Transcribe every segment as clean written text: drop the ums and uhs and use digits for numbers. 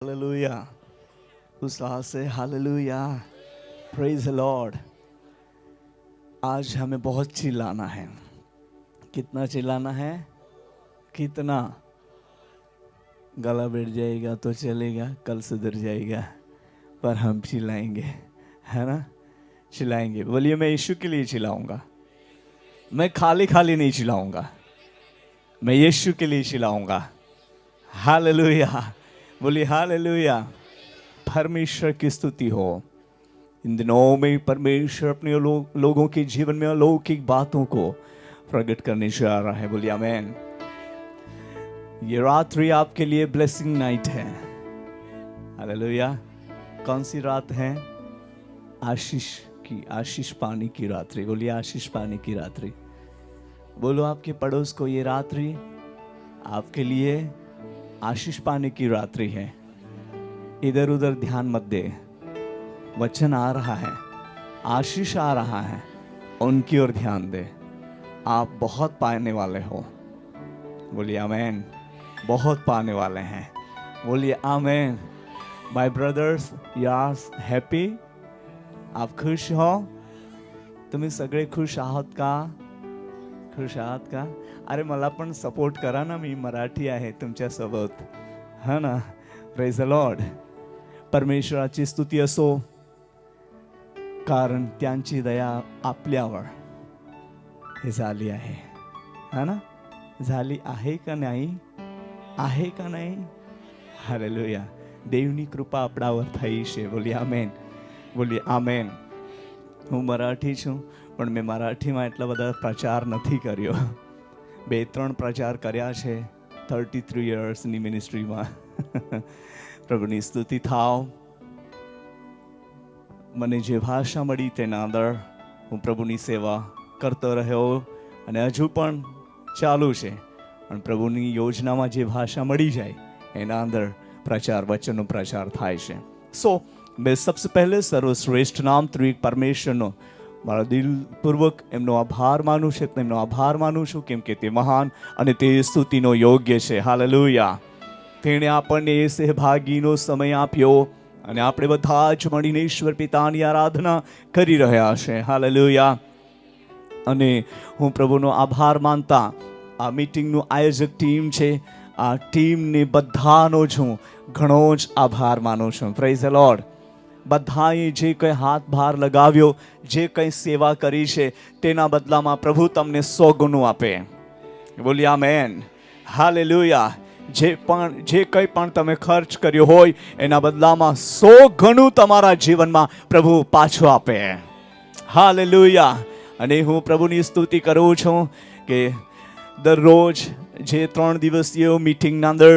Hallelujah. उस आवाज से हालेलुया, प्रेज द लॉर्ड। आज हमें बहुत चिल्लाना है। कितना चिल्लाना है? कितना? गला बैठ जाएगा तो चलेगा, कल सुधर जाएगा, पर हम चिल्लाएंगे, है ना? चिल्लाएंगे। बोलिए, मैं यीशु के लिए चिल्लाऊंगा। मैं खाली खाली नहीं चिल्लाऊंगा, मैं यीशु के लिए चिल्लाऊंगा। हालेलुया। बोलिए हालेलुया। परमेश्वर की स्तुति हो। इन दिनों में परमेश्वर अपने लोगों के जीवन में अलौकिक बातों को प्रकट करने जा रहा है। बोलिए आमेन। ये रात्रि आपके लिए ब्लेसिंग नाइट है। हालेलुया। कौन सी रात है? आशीष की, आशीष पाने की रात्रि। बोलिए आशीष पाने की रात्रि। बोलो आपके पड़ोस को, ये रात्रि आपके लिए आशीष पाने की रात्रि है। इधर उधर ध्यान मत दे। वचन आ रहा है, आशीष आ रहा है, उनकी ओर ध्यान दे। आप बहुत पाने वाले हो। बोलिए आमेन। बहुत पाने वाले हैं। बोलिए amen. My brothers, you are happy? आप खुश हो? तुम्ही सगळे खुश आहात का? खुश आहात का? अरे मला पण सपोर्ट करा ना, मी मराठी आहे तुमच्या सोबत, है ना? Praise the lord. परमेश्वराची स्तुती असो, कारण त्यांची दया आपल्यावर हे झाली आहे, है ना? झाली आहे का नाही? आहे का नाही? હાલેલુયા. દેવની કૃપા આપણા પર થઈ છે. બોલીએ આમેન. બોલીએ આમેન. હું મરાઠી છું, પણ મેં મરાઠીમાં એટલા બધા પ્રચાર નથી કર્યો. 2-3 પ્રચાર કર્યા છે 33 યર્સની મિનિસ્ટ્રીમાં. પ્રભુની સ્તુતિ થાવ. મને જે ભાષા મળી તેના અંદર હું પ્રભુની સેવા કરતો રહ્યો અને હજુ પણ ચાલુ છે. પણ પ્રભુની યોજનામાં જે ભાષા મળી જાય એના અંદર પ્રચાર, વચનનો પ્રચાર થાય છે. સો મેં સબસે પહેલે સર્વશ્રેષ્ઠ નામ ત્રિએક પરમેશ્વરનો મારા દિલપૂર્વક એમનો આભાર માનું છું. તેમનો આભાર માનું છું કેમ કે તે મહાન અને તે સ્તુતિનો યોગ્ય છે. હાલેલુયા. તેણે આપણને એ સહભાગીનો સમય આપ્યો અને આપણે બધા જ મળીને ઈશ્વર પિતાની આરાધના કરી રહ્યા છે. હાલેલુયા. અને હું પ્રભુનો આભાર માનતા આ મીટિંગનું આયોજક ટીમ છે, આ ટીમને બધાનો જ હું ઘણો જ આભાર માનું છું. Praise the lord. બધાએ જે કંઈ હાથ ભાર લગાવ્યો, જે કંઈ સેવા કરી છે, તેના બદલામાં પ્રભુ તમને 100 ગણું આપે. બોલીએ આમેન. હાલેલુયા. જે કંઈ પણ તમે ખર્ચ કર્યો હોય એના બદલામાં 100 ગણું તમારા જીવનમાં પ્રભુ પાછું આપે. હાલેલુયા. અને હું પ્રભુની સ્તુતિ કરું છું કે દરરોજ જે 3 દિવસીય મીટિંગના અંદર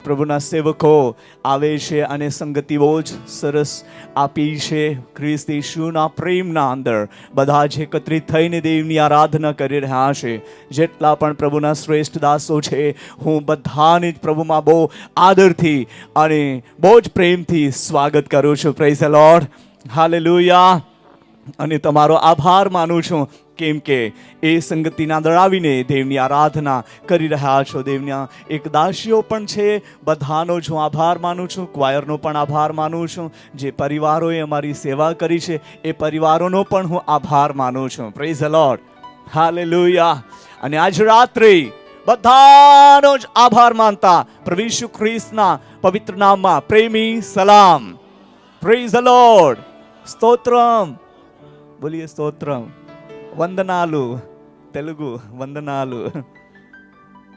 પ્રભુના સેવકો આવે છે અને સંગતિ બહુ જ સરસ આપી છે. ખ્રિસ્ત ઈશુના પ્રેમના અંદર બધા જ એકત્રિત થઈને દેવની આરાધના કરી રહ્યા છે. જેટલા પણ પ્રભુના શ્રેષ્ઠ દાસો છે, હું બધાને જ પ્રભુમાં બહુ આદરથી અને બહુ જ પ્રેમથી સ્વાગત કરું છું. Praise the lord. હાલેલુયા. અને તમારો આભાર માનું છું કેમ કે એ સંગતિના અંદર આવીને દેવની આરાધના કરી રહ્યા છો. દેવના એક દાસીઓ પણ છે, બધાનો જ હું આભાર માનું છું. ક્વાયરનો પણ આભાર માનું છું. જે પરિવારોએ અમારી સેવા કરી છે એ પરિવારોનો પણ હું આભાર માનું છું. Praise the lord. હાલેલુયા. અને આજ રાત્રે બધાનો જ આભાર માનતા પ્રભુ ઈસુ ખ્રિસ્તના પવિત્ર નામમાં પ્રેમી સલામ. Praise the lord. స్తోత్రం. બોલીએ స్తోత్రం. వందనాలు. తెలుగు వందనాలు,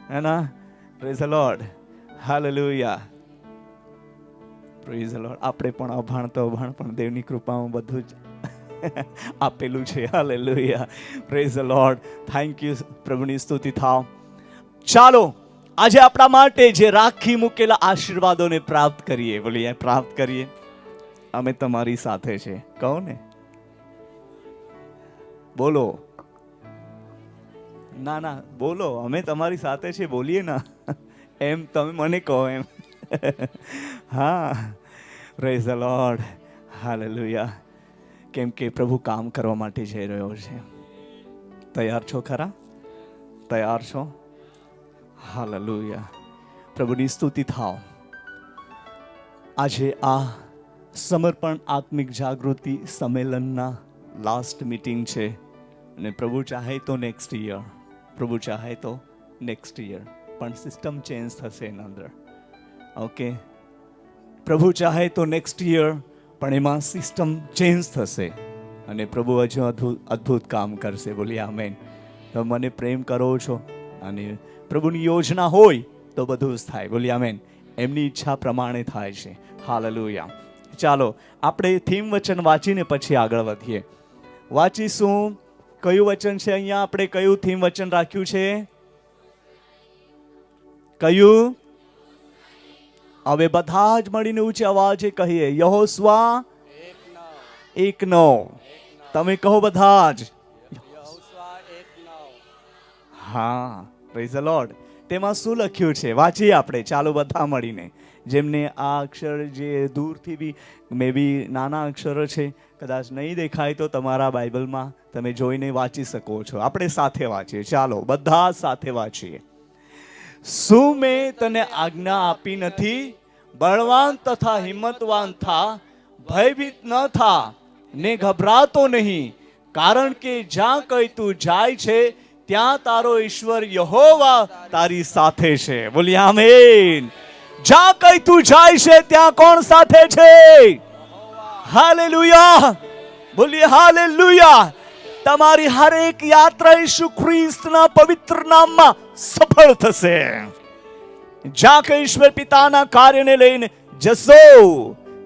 है ना? Praise the lord. Hallelujah. Praise the lord. આપણે પણ અભાણ તો અભાણ પણ દેવની કૃપામાં બધું જ આપેલું છે. Hallelujah. Praise the lord. Thank you. પ્રભુની સ્તુતિ થાવ. ચાલો આજે આપણા માટે જે રાખી મૂકેલા આશીર્વાદોને પ્રાપ્ત કરીએ. બોલીએ પ્રાપ્ત કરીએ. અમે તમારી સાથે છે. કહો ને, બોલો. ના ના બોલો, અમે તમારી સાથે છે. બોલીએ ના, એમ તમે મને કહો એમ. હા. Praise the lord. હાલેલુયા. કેમ કે પ્રભુ કામ કરવા માટે જઈ રહ્યો છે. તૈયાર છો ખરા? તૈયાર છો? હાલેલુયા. પ્રભુની સ્તુતિ થાવ. આજે આ સમર્પણ આત્મિક જાગૃતિ સંમેલનના લાસ્ટ મીટિંગ છે અને પ્રભુ ચાહે તો નેક્સ્ટ યર, પ્રભુ ચાહે તો નેક્સ્ટ યર પણ સિસ્ટમ ચેન્જ થશે એના અંદર. ઓકે, પ્રભુ ચાહે તો નેક્સ્ટ યર પણ એમાં સિસ્ટમ ચેન્જ થશે અને પ્રભુ હજુ અદ્ભુત કામ કરશે. બોલીએ આમેન. તમે મને પ્રેમ કરો છો અને પ્રભુની યોજના હોય તો બધું જ થાય. બોલીએ આમેન. એમની ઈચ્છા પ્રમાણે થાય છે. હાલેલુયા. ચાલો આપણે થીમ વચન વાંચીને પછી આગળ વધીએ. વાંચીશું. કયું વચન છે અહીંયા? આપણે કયું થીમ વચન રાખ્યું છે? કયું? હવે બધા જ મળીને ઊંચા અવાજે કહીએ, યહોશુઆ 1:9. તમે કહો બધા જ. હા, પ્રેઝ ધ લોર્ડ. તેમાં શું લખ્યું છે વાંચીએ આપણે. ચાલો બધા મળીને. જેમને આ અક્ષર જે દૂરથી બી મે બી નાના અક્ષરો છે, કદાચ નહીં દેખાય તો તમારા બાઇબલમાં તમે જોઈને વાંચી શકો છો. આપણે સાથે વાંચીએ. ચાલો બધા સાથે વાંચીએ. શું મેં તને આજ્ઞા આપી નથી? બળવાન તથા હિંમતવાન થા, ભયભીત ન થા ને ગભરાતો નહીં, કારણ કે જ્યાં કઈ તું જાય છે ત્યાં તારો ઈશ્વર યહોવા તારી સાથે છે. બોલીએ આમેન. જ્યાં કઈ તું જાય છે ત્યાં કોણ સાથે છે? હાલેલુયા. બોલીએ હાલેલુયા. તમારી હરેક યાત્રા ઈસુ ખ્રિસ્તના પવિત્ર નામમાં સફળ થશે. જ્યાં કે ઈશ્વર પિતાના કાર્યને લઈને જશો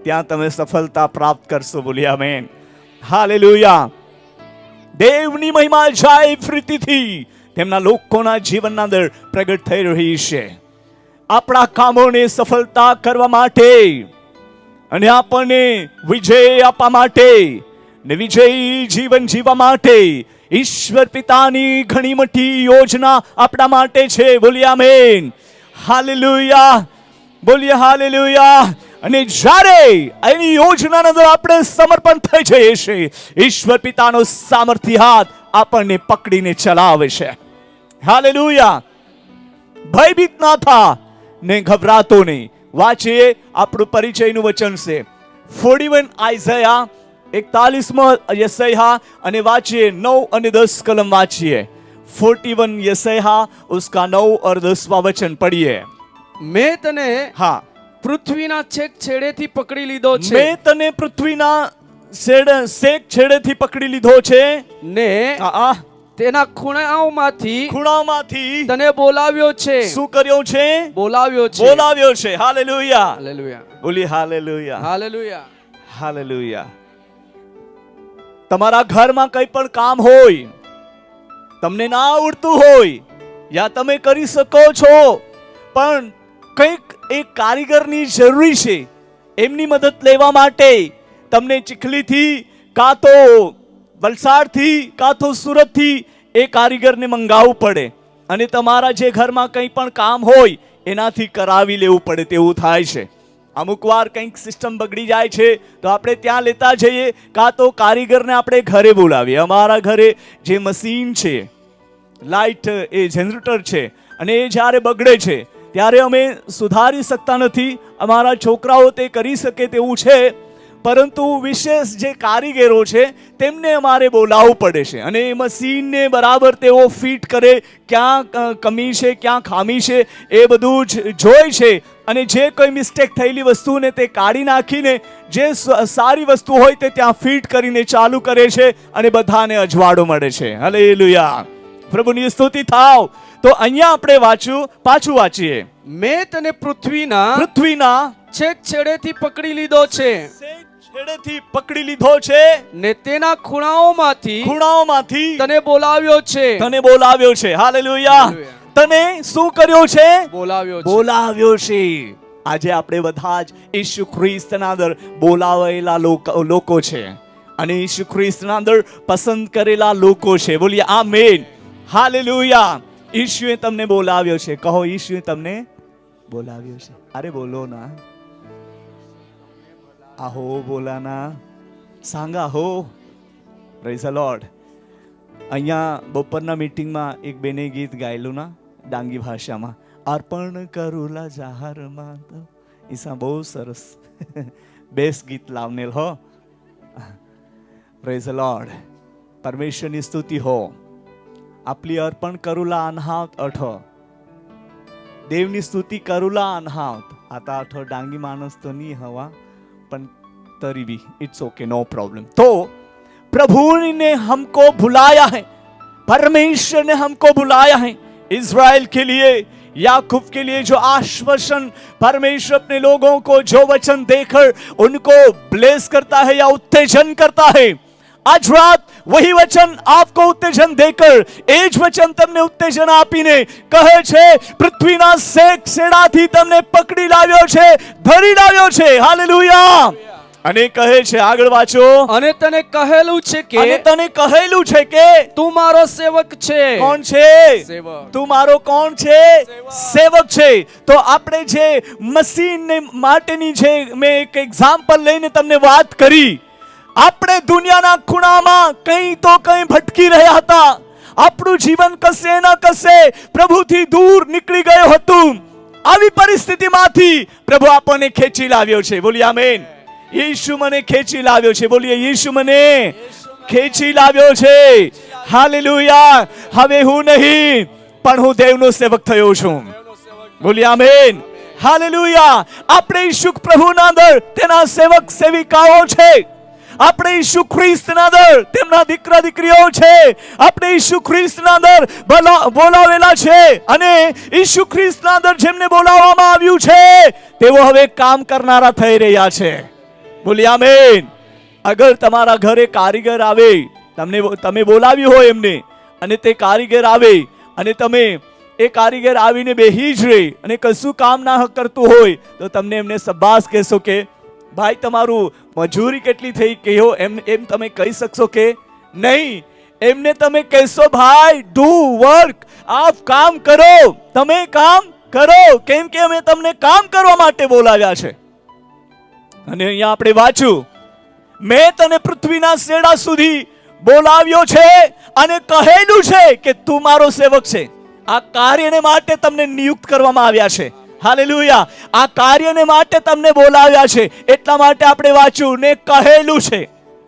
ત્યાં તમે સફળતા પ્રાપ્ત કરશો. બોલીએ આમેન. હાલેલુયા. દેવની મહિમા જાય ફરીથી તેમના લોકોના જીવનના અંદર પ્રગટ થઈ રહી છે. આપણા કામોને સફળતા કરવા માટે અને આપણને વિજય આપવા માટે ને વિજયી જીવન જીવવા માટે ઈશ્વર પિતાની ઘણી મોટી યોજના આપણા માટે છે. બોલીએ આમેન. હાલેલુયા. બોલીએ હાલેલુયા. અને જ્યારે એની યોજનાના અંદર આપણે સમર્પણ થઈ જઈએ છીએ, ઈશ્વર પિતાનો સામર્થ્ય હાથ આપણને પકડીને ચલાવે છે. હાલેલુયા. ભયભીત ના થા ને ગભરાતો નહીં. વાંચીએ. આપણું પરિચયનું વચન છે 41 આઇઝાયા, 41 યશાયા અને વાંચીએ 9 અને 10 કલમ વાંચીએ. 41 યશાયા उसका 9 और 10वां वचन पढ़िए. મેં તને હા પૃથ્વીના છેક છેડેથી પકડી લીધો છે. મેં તને પૃથ્વીના છેક છેડેથી પકડી લીધો છે ને આ તેના ખૂણાઓમાંથી ખૂણામાંથી તને બોલાવ્યો છે. શું કર્યો છે? બોલાવ્યો છે. બોલાવ્યો છે. હાલેલુયા. હાલેલુયા. બોલી હાલેલુયા. હાલેલુયા. હાલેલુયા. તમારા ઘરમાં કંઈ પણ કામ હોય, તમને ના આવડતું હોય યા તમે કરી શકો છો, પણ કંઈક એક કારીગરની જરૂરી છે. એમની મદદ લેવા માટે તમને ચીખલીથી કાં તો વલસાડથી કાં તો સુરતથી એ કારીગરને મંગાવવું પડે અને તમારા જે ઘરમાં કંઈ પણ કામ હોય એનાથી કરાવી લેવું પડે. તેવું થાય છે. અમુક વાર કંઈક સિસ્ટમ બગડી જાય છે તો આપણે ત્યાં લેતા જઈએ, કાં તો કારીગરને આપણે ઘરે બોલાવીએ. અમારા ઘરે જે મશીન છે, લાઇટ એ જનરેટર છે, અને એ જ્યારે બગડે છે ત્યારે અમે સુધારી શકતા નથી. અમારા છોકરાઓ તે કરી શકે તેવું છે, પરંતુ વિશેષ જે કારીગરો છે તેમને અમારે બોલાવવું પડે છે અને એ મશીનને બરાબર તેઓ ફિટ કરે, ક્યાં કમી છે ક્યાં ખામી છે એ બધું જ જોઈ છે અને જે કોઈ મિસ્ટેક થયેલી વસ્તુને તે કાઢી નાખીને જે સારી વસ્તુ હોય તે ત્યાં ફિટ કરીને ચાલુ કરે છે અને બધાને અજવાળો મળે છે. હાલેલુયા. પ્રભુની સ્તુતિ થાવ. તો અહીંયા આપણે પાછું વાંચીએ. મેં તને પૃથ્વીના છેક છેડેથી પકડી લીધો છે. છેડેથી પકડી લીધો છે ને તેના ખૂણાઓમાંથી તને બોલાવ્યો છે. તને બોલાવ્યો છે. હાલેલુયા. તને શું કર્યો છે? બોલાવ્યો છે. આજે આપણે બધા જ ઈસુ ખ્રિસ્તના અંદર બોલાવેલા લોકો છે અને ઈસુ ખ્રિસ્તના અંદર પસંદ કરેલા લોકો છે. બોલીએ આમેન. હાલેલુયા. ઈશુએ તમને બોલાવ્યો છે. કહો, ઈશુએ તમને બોલાવ્યો છે. અરે બોલો ના. આહો બોલાના. सांगा हो. Praise the lord. અહીંયા બપોરના મીટિંગમાં એક બેને ગીત ગાયેલું ના ડાંગી ભાષામાં, અર્પણ કરુલા જાહેરમાં તો ઈસા બહુ સરસ બેસ્ટ ગીત લાવનેલ હો. Praise the lord. પરમેશ્વરની સ્તુતિ હો. આપલી અર્પણ કરુલા અનહાવત અઠ દેવની સ્તુતિ કરુલા અનહાવત. आता अठो डांगी मानस तो नहीं हवा पण तरी भी इट्स ओके, नो प्रॉब्लम. तो प्रभु ने हमको बुलाया है, परमेश्वर ने हमको बुलाया है इज़राइल के लिए, याकूब के लिए जो आश्वासन परमेश्वर अपने लोगों को जो वचन देकर उनको ब्लेस करता है या उत्तेजन करता है, आज रात वही वचन आपको उत्तेजन देकर એ જ વચન તમને ઉત્તેજન આપીને કહે છે પૃથ્વીના છેડાથી તમને પકડી લાવ્યો છે, ધરી લાવ્યો છે. હાલેલુયા. અને કહે છે, આગળ વાંચો. અને તને કહેલું છે કે, અને તને કહેલું છે કે તું મારો સેવક છે. કોણ છે? સેવક. તું મારો કોણ છે? સેવક છે. તો આપણે જે મસીહને માટેની જે મેં એક એક્ઝામ્પલ લઈને તમને વાત કરી, આપણે દુનિયાના ખૂણામાં કંઈ તો કંઈ ભટકી રહ્યા હતા. આપણું જીવન કશે ન કશે પ્રભુથી દૂર નીકળી ગયું હતું. આવી પરિસ્થિતિમાંથી પ્રભુ આપણને ખેંચી લાવ્યો છે. બોલીએ આમેન. યીશુ મને ખેંચી લાવ્યો છે. બોલીએ યીશુ મને ખેંચી લાવ્યો છે. હાલેલુયા. હવે હું નહીં પણ હું દેવનો સેવક થયો છું. બોલીએ આમેન. હાલેલુયા. આપણે ઈસુ પ્રભુના અંદર તેના સેવક સેવિકાઓ છે. આપણે ઈસુ ખ્રિસ્તના અંદર તેમના દીકરા દીકરીઓ છે. આપણે ઈસુ ખ્રિસ્તના અંદર બોલાવેલા છે અને ઈસુ ખ્રિસ્તના અંદર જેમને બોલાવવામાં આવ્યું છે તેઓ હવે કામ કરનારા થઈ રહ્યા છે. બોલી આમેન. અગર તમારા ઘરે કારીગર આવે, તમે બોલાવ્યું હોય એમને, અને તે કારીગર આવે અને તમે એ કારીગર આવીને બેહી જ રહે અને કશું કામ ના કરતું હોય તો તમને એમને શાબાશ કહેશો કે ભાઈ તમારું મજૂરી કેટલી થઈ કહો? એમ તમે કહી શકશો કે નહીં? એમને તમે કહેશો ભાઈ ડુ વર્ક, આપ કામ કરો, તમે કામ કરો, કેમ કે અમે તમને કામ કરવા માટે બોલાવ્યા છે. અને અહીંયા આપણે વાંચ્યું, મેં તને પૃથ્વીના છેડા સુધી બોલાવ્યો છે અને કહેલું છે કે તું મારો સેવક છે. આ કાર્યને માટે તમને નિયુક્ત કરવામાં આવ્યા છે. હાલેલુયા. આ કાર્યને માટે તમને બોલાવ્યા છે એટલા માટે આપણે વાંચ્યું ને કહેલું છે.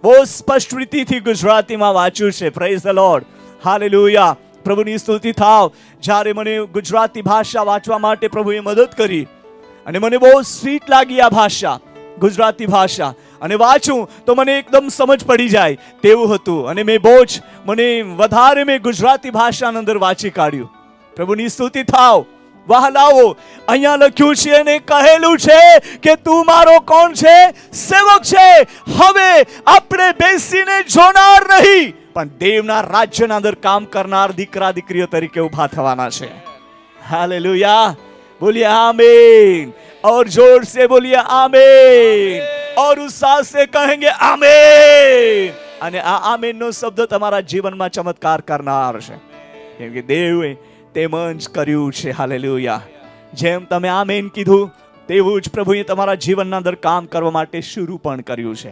બહુ સ્પષ્ટ રીતિથી ગુજરાતીમાં વાંચ્યું છે. Praise the lord. હાલેલુયા. પ્રભુની સ્તુતિ થાવ. જ્યારે મને ગુજરાતી ભાષા વાંચવા માટે પ્રભુએ મદદ કરી અને મને બહુ સ્વીટ લાગી આ ભાષા, ગુજરાતી ભાષા, અને વાંચું તો મને એકદમ સમજ પડી જાય તેવું હતું. અને મેં બહુ જ મને વધારે મેં ગુજરાતી ભાષાના અંદર વાંચી કાઢ્યું. પ્રભુની સ્તુતિ થાવ. વહાલાઓ, અહીંયા લખ્યું છે અને કહેલું છે કે તું મારો કોણ છે? સેવક છે. હવે આપણે બેસીને જોનાર નહીં પણ દેવના રાજ્યના અંદર કામ કરનાર દીકરા દીકરીઓ તરીકે ઊભા થવાના છે. હાલેલુયા. બોલીએ આમીન. और जोर से बोलिए आमीन. और उत्साह से कहेंगे आमीन. અને આ આમીન નો શબ્દ તમારા જીવનમાં ચમત્કાર કરનાર છે, કેમ કે દેવે તેમ જ કર્યું છે. હાલેલુયા. જેમ તમે આમીન કીધું તેવું જ પ્રભુએ તમારા જીવનના અંદર કામ કરવા માટે શરૂ પણ કર્યું છે.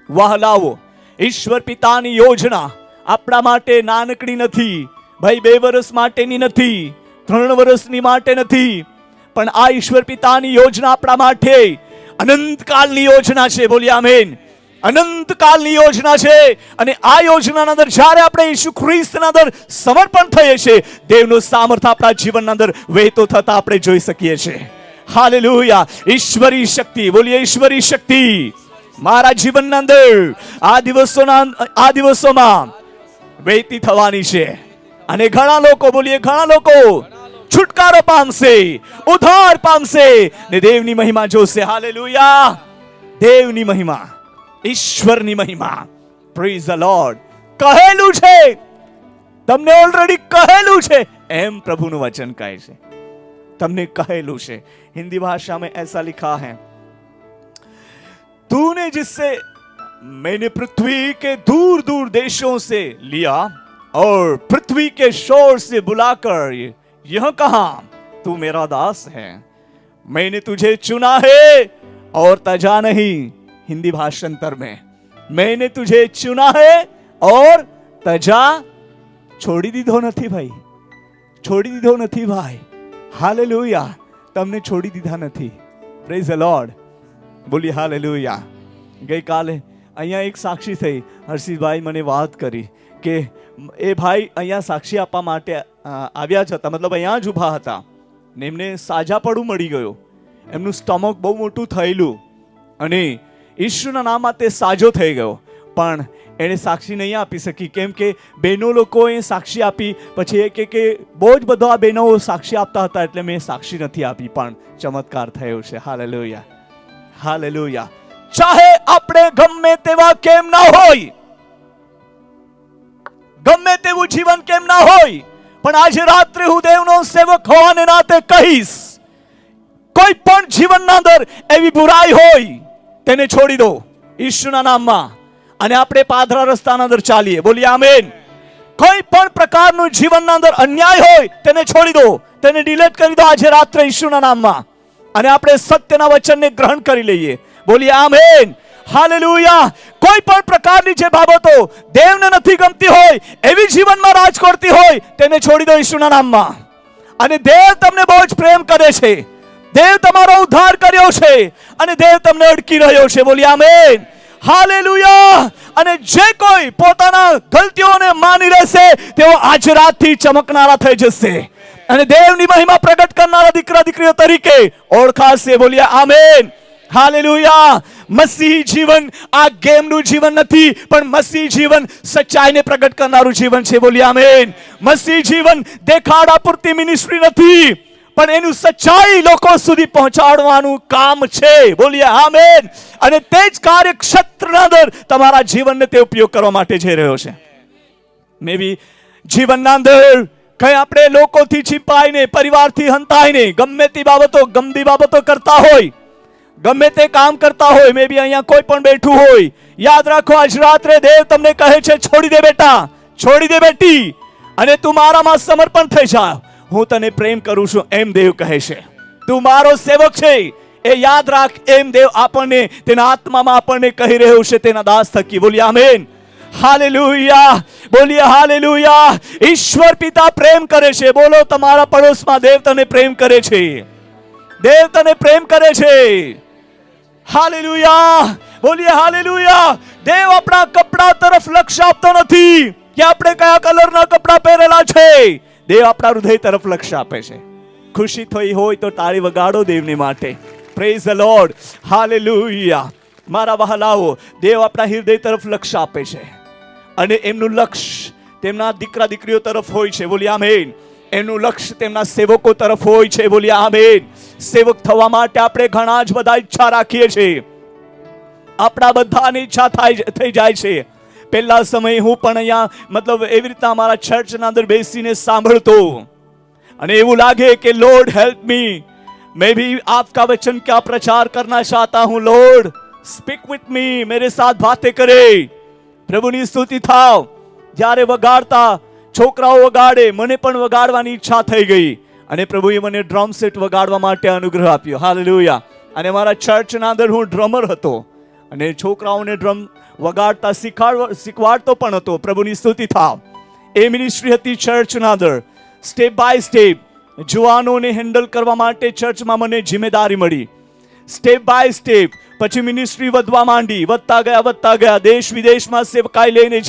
વહાલાઓ, ઈશ્વર પિતાની યોજના આપણા માટે નાનકડી નથી ભાઈ. 2 વર્ષ માટેની નથી, 3 વર્ષની માટે નથી, પણ આ ઈશ્વર પિતાની યોજના આપણા માટે અનંતકાળની યોજના છે. બોલીએ આમીન. અનંતકાળની યોજના છે અને આ યોજનાના અંદર જ્યારે આપણે ઈસુ ખ્રિસ્તના અંદર સમર્પણ થઈએ છીએ, દેવનું સામર્થ્ય આપણા જીવનના અંદર વહેતો થતા આપણે જોઈ શકીએ છીએ. હાલેલુયા. ઈશ્વરી શક્તિ, બોલીએ ઈશ્વરી શક્તિ મારા જીવનના અંદર આ દિવસોમાં વહેતી થવાની છે. અને ઘણા લોકો, બોલીએ ઘણા લોકો છુટકારો પામશે, ઉદ્ધાર પામશે ને દેવની મહિમા જોશે. હાલેલુયા. દેવની મહિમા, ઈશ્વરની મહિમા. Praise the lord. કહેલું છે, તમને ઓલરેડી કહેલું છે એમ પ્રભુનું વચન કહે છે. તમને કહેલું છે. हिंदी भाषा में ऐसा लिखा है, तूने जिससे मैंने पृथ्वी के दूर दूर देशों से लिया और पृथ्वी के शोर से बुलाकर यह कहा तू मेरा दास है, मैंने तुझे चुना है और तजा नहीं. हिंदी भाषांतर में, मैंने तुझे चुना है और तजा छोड़ी दीधो નથી ભાઈ, છોડી દીધો નથી ભાઈ. હાલેલુયા. તમને છોડી દીધા નથી. Praise the lord. બોલી હાલેલુયા. ગઈકાલે અહીંયા એક સાક્ષી થઈ, હર્ષિતભાઈ મને વાત કરી કે એ ભાઈ અહીંયા સાક્ષી આપવા માટે આવ્યા જ હતા, મતલબ અહીંયા જ ઊભા હતા ને એમને સાજાપણું મળી ગયો. એમનું સ્ટમક બહુ મોટું થયેલું અને ઈશ્વરના નામમાં તે સાજો થઈ ગયો. પણ એણે સાક્ષી નહીં આપી શકી, કેમ કે બહેનો લોકોએ સાક્ષી આપી. પછી એ કે બહુ જ બધા બહેનો સાક્ષી આપતા હતા એટલે મેં સાક્ષી નથી આપી. પણ ચમત્કાર થયો છે. Hallelujah, hallelujah. ચાહે આપણે ગમે તેવા કેમ ના હોય, ગમે તેવું જીવન કેમ ના હોય, પણ આજે રાત્રે હું દેવનો સેવક હોવાને નાતે કહીશ, કોઈ પણ જીવનના અંદર એવી બુરાઈ હોય તેને છોડી દો ઈશ્વરના નામમાં અને આપણે પાદરા રસ્તાના અંદર ચાલીએ. બોલીએ આમેન. કોઈ પણ પ્રકારનું જીવનના અંદર અન્યાય હોય તેને છોડી દો, તેને ડિલીટ કરી દો આજે રાત્રે ઈશ્વરના નામમાં અને આપણે સત્યના વચનને ગ્રહણ કરી લઈએ. બોલીએ આમેન. હાલેલુયા. કોઈ પણ પ્રકારની જે બાબતો દેવને નથી ગમતી હોય, એવી જીવનમાં રાજ કરતી હોય, તેને છોડી દો ઈશ્વરના નામમાં. અને દેવ તમને બહુ જ પ્રેમ કરે છે. દેવ તમારો ઉદ્ધાર કર્યો છે અને દેવ તમને અડકી રહ્યો છે. બોલી આમેન. હાલેલુયા. અને જે કોઈ પોતાના ગલતીઓને માની રહેશે તેઓ આજ રાતથી ચમકનારા થઈ જશે અને દેવની મહિમા પ્રગટ કરનારા દીકરા દીકરીઓ તરીકે ઓળખાશે. બોલીએ આમેન. હાલેલુયા. મસીહી જીવન આ ગેમનું જીવન નથી, પણ મસીહી જીવન સચ્ચાઈને પ્રગટ કરનારું જીવન છે. બોલીએ આમેન. મસીહી જીવન દેખાડા પૂરતી મિનિસ્ટ્રી નથી, પણ એનું સચ્ચાઈ લોકો સુધી પહોંચાડવાનું કામ છે. બોલીએ આમેન. અને તે જ કાર્યક્ષેત્રના અંદર તમારા જીવનને તે ઉપયોગ કરવા માટે જઈ રહ્યો છે. મે બી જીવનના અંદર કઈ આપણે લોકોથી છીપાઈને, પરિવારથી હંતાઈને ગમે તે બાબતો, ગંદી બાબતો કરતા હોય, ગમે તે કામ કરતા હોય, મે બી અહીંયા કોઈ પણ બેઠું હોય, યાદ રાખો આજ રાત્રે દેવ તમને કહે છે છોડી દે બેટા, છોડી દે બેટી અને તું મારામાં સમર્પણ થઈ જા. હું તને પ્રેમ કરું છું એમ દેવ કહે છે. તું મારો સેવક છે એ યાદ રાખ એમ દેવ આપણને તેના આત્મામાં આપણને કહી રહ્યો છે તેના દાસ થકી. બોલીએ આમેન. હાલેલુયા. બોલીએ હાલેલુયા. ઈશ્વર પિતા પ્રેમ કરે છે. બોલો તમારા પડોશમાં દેવ તને પ્રેમ કરે છે. દેવ તને પ્રેમ કરે છે. હાલેલુયા. બોલીએ હાલેલુયા. દેવ આપણા કપડા તરફ લક્ષ્ય આપતો નથી કે આપણે કયા કલરના કપડા પહેરેલા છે. દેવ આપણા હૃદય તરફ લક્ષ્ય આપે છે. ખુશી થઈ હોય તો તાળી વગાડો દેવની માટે. Praise the lord. હાલેલુયા. મારા વહાલાઓ, દેવ આપણા હૃદય તરફ લક્ષ્ય આપે છે અને એમનું લક્ષ્ય તેમના દીકરા દીકરીઓ તરફ હોય છે. બોલી આમેન. એનું લક્ષ્ય તેમના સેવકો તરફ હોય છે. બોલી આમેન. સેવક થવા માટે આપણે ઘણા જ બધા ઈચ્છા રાખીએ છીએ. આપણા બધાની ઈચ્છા થઈ જાય છે. પહેલા સમયે હું પણ અહીંયા મતલબ એવી રીતના અમારા ચર્ચના અંદર બેસીને સાંભળતો અને એવું લાગે કે લોર્ડ હેલ્પ મી, मैं भी आपका वचन क्या प्रचार करना चाहता हूं. लॉर्ड स्पीक विथ मी, मेरे साथ बातें करे. પ્રભુની સ્તુતિ થાવ. જ્યારે વગાડતા છોકરાઓ વગાડે, મને પણ વગાડવાની ઈચ્છા થઈ ગઈ અને પ્રભુએ મને ડ્રમ સેટ વગાડવા માટે અનુગ્રહ આપ્યો. હાલેલુયા. અને મારા ચર્ચના અંદર હું ડ્રમર હતો અને છોકરાઓને ડ્રમ વગાડતા શીખવાડતો પણ હતો. પ્રભુની સ્તુતિ થાવ. એ મિનિસ્ટ્રી હતી ચર્ચના અંદર. સ્ટેપ બાય સ્ટેપ જુવાનોને હેન્ડલ કરવા માટે ચર્ચમાં મને જિમ્મેદારી મળી. સ્ટેપ બાય સ્ટેપ પછી મિનિસ્ટ્રી વધવા માંડી. વધતા ગયા દેશ વિદેશમાં સેવકાઈ લઈને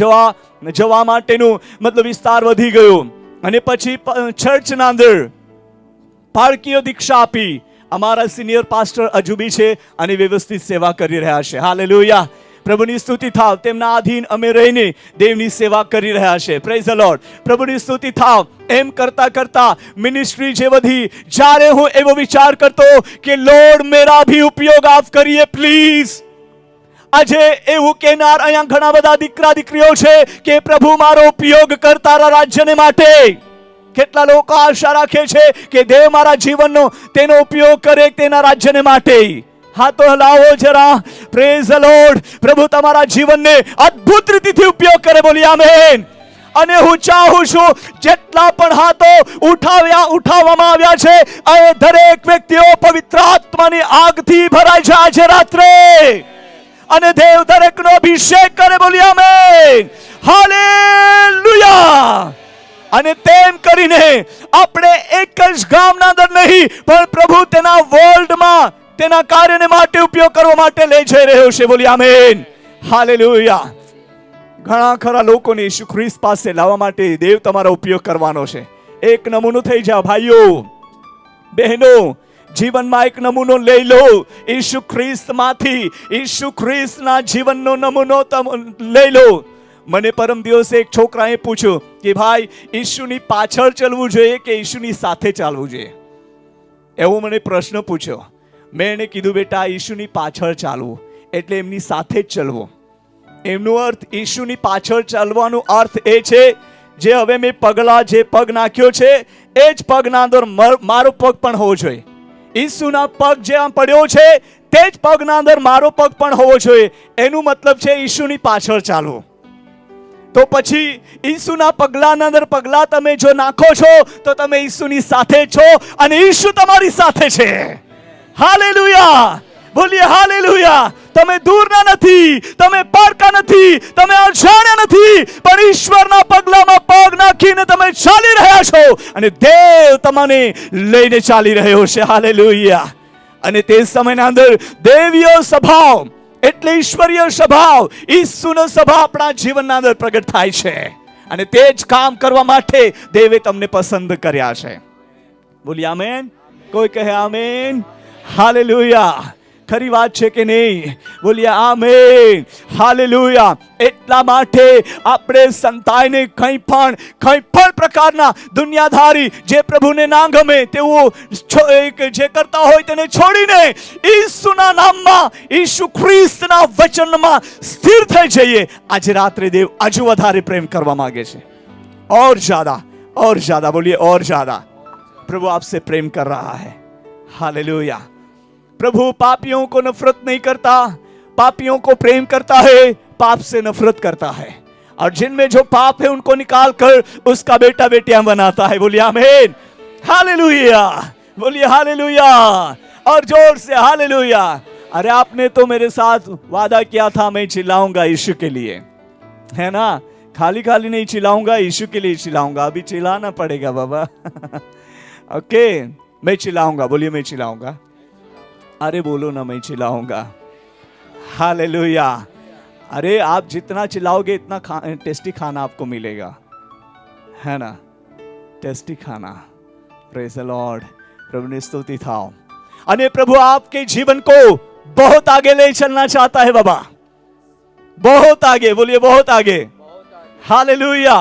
જવા માટેનું મતલબ વિસ્તાર વધી ગયો અને પછી ચર્ચના અંદર પાળકીય દીક્ષા આપી. અમારા સિનિયર પાસ્ટર અજુબી છે અને વ્યવસ્થિત સેવા કરી રહ્યા છે. હાલેલુયા. પ્રભુની સ્તુતિ થાવ. તેમના આધીન અમે રહીને દેવની સેવા કરી રહ્યા છે. Praise the lord. પ્રભુની સ્તુતિ થાવ. એમ કરતા કરતા મિનિસ્ટ્રી જે વધી, જ્યારે હું એવો વિચાર કરતો કે લોર્ડ મેરા ભી ઉપયોગ આપ કરીએ પ્લીઝ. આજે એવું કહેનાર અહીંયા ઘણા બધા દીકરા દીકરીઓ છે કે પ્રભુ મારો ઉપયોગ કર તારા રાજ્યને માટે. કેટલા લોકો આશા રાખે છે કે દેવ મારા જીવનનો તેનો ઉપયોગ કરે તેના રાજ્યને માટે. હા તો હલાવો જરા. Praise the lord. પ્રભુ તમારા જીવનને અદ્ભુત રીતથી ઉપયોગ કરે. બોલી આમેન. અને હું ચાહું છું જેટલા પણ હાથો ઉઠાવવામાં આવ્યા છે એ દરેક વ્યક્તિઓ પવિત્ર આત્માની આગથી ભરાય છે આજે રાત્રે અને દેવ દરેકનો અભિષેક કરે. બોલી આમેન. હાલેલુયા. અને તેમ કરીને આપણે એક જ ગામના અંદર નહીં પણ પ્રભુ તેના વર્લ્ડમાં તેના કાર્યને માટે ઉપયોગ કરવા માટે લઈ જઈ રહ્યો છે. બોલી આમેન, હાલેલુયા. ઘણા ખરા લોકોને ઈસુ ખ્રિસ્ત પાસે લાવવા માટે દેવ તમારો ઉપયોગ કરવાનો છે. એક નમૂનો થઈ જાઓ ભાઈઓ બહેનો, જીવનમાં એક નમૂનો લઈ લો ઈસુ ખ્રિસ્તમાંથી. ઈસુ ખ્રિસ્તના જીવનનો નમૂનો લઈ લો. મને પરમ દિવસે એક છોકરાએ પૂછ્યું કે ભાઈ ઈસુની પાછળ ચાલવું જોઈએ કે ઈસુની સાથે ચાલવું જોઈએ? એવો મને પ્રશ્ન પૂછ્યો. મેં એને કીધું બેટા ઈસુની પાછળ ચાલવું એટલે એમની સાથે જ ચાલવું. એમનો અર્થ ઈસુની પાછળ ચાલવાનો અર્થ એ છે જે હવે મેં જે પગ નાખ્યો છે એ જ પગના અંદર મારો પગ પણ હોવો જોઈએ. ઈસુના પગ જ્યાં પડ્યો છે તે જ પગના અંદર મારો પગ પણ હોવો જોઈએ. એનું મતલબ છે ઈસુની પાછળ ચાલવું. તો પછી ઈસુના પગલાના અંદર પગલા તમે જો નાખો છો તો તમે ઈસુની સાથે છો અને ઈસુ તમારી સાથે છે. હાલેલુયા, બોલીએ હાલેલુયા. તમે દૂરના નથી, તમે પારકા નથી, તમે અજાણ્યા નથી, પણ ઈશ્વરના પગલામાં પગ નાખીને તમે ચાલી રહ્યા છો અને દેવ તમને લઈને ચાલી રહ્યો છે. હાલેલુયા. અને તે સમયના અંદર દેવીય સ્વભાવ એટલે ઈશ્વરીય સ્વભાવ, ઈસુનો સ્વભાવ આપણા જીવનના અંદર પ્રગટ થાય છે અને તે જ કામ કરવા માટે દેવે તમને પસંદ કર્યા છે. બોલી આમેન. કોઈ કહે આમેન, હાલેલુયા. ખરી વાત છે કે નહીં? બોલીએ આમેન, હાલેલુયા. એટલા માટે આપણે સંતાઈને કંઈ પણ પ્રકારના દુનિયાધારી જે પ્રભુને ના ગમે તેવું જે કરતા હોય તેને છોડીને ઈસુના નામમાં, ઈસુ ખ્રિસ્તના વચનમાં સ્થિર થઈ જઈએ. આજે રાત્રે દેવ હજુ વધારે પ્રેમ કરવા માંગે છે. और ज्यादा बोलिए और ज्यादा प्रभु आपसे प्रेम कर रहा है. हालेलुया. प्रभु पापियों को नफरत नहीं करता, पापियों को प्रेम करता है, पाप से नफरत करता है और जिनमें जो पाप है उनको निकाल कर उसका बेटा बेटियां बनाता है. बोलिए आमीन, हालेलुया. बोलिए हालेलुया और जोर से हालेलुया. अरे आपने तो मेरे साथ वादा किया था मैं चिल्लाऊंगा यीशु के लिए, है ना? खाली खाली नहीं चिल्लाऊंगा, यीशु के लिए चिल्लाऊंगा. अभी चिल्लाना पड़ेगा बाबा. ओके, मैं चिल्लाऊंगा. बोलिए मैं चिल्लाऊंगा. अरे बोलो ना, मैं चिल्लाऊंगा. हालेलुया. अरे आप जितना चिल्लाओगे इतना टेस्टी खाना आपको मिलेगा, है ना? टेस्टी खाना. Praise the lord. प्रभु ने स्तुति था. अने प्रभु आपके जीवन को बहुत आगे ले चलना चाहता है बाबा, बहुत आगे. बोलिए बहुत आगे. हालेलुया.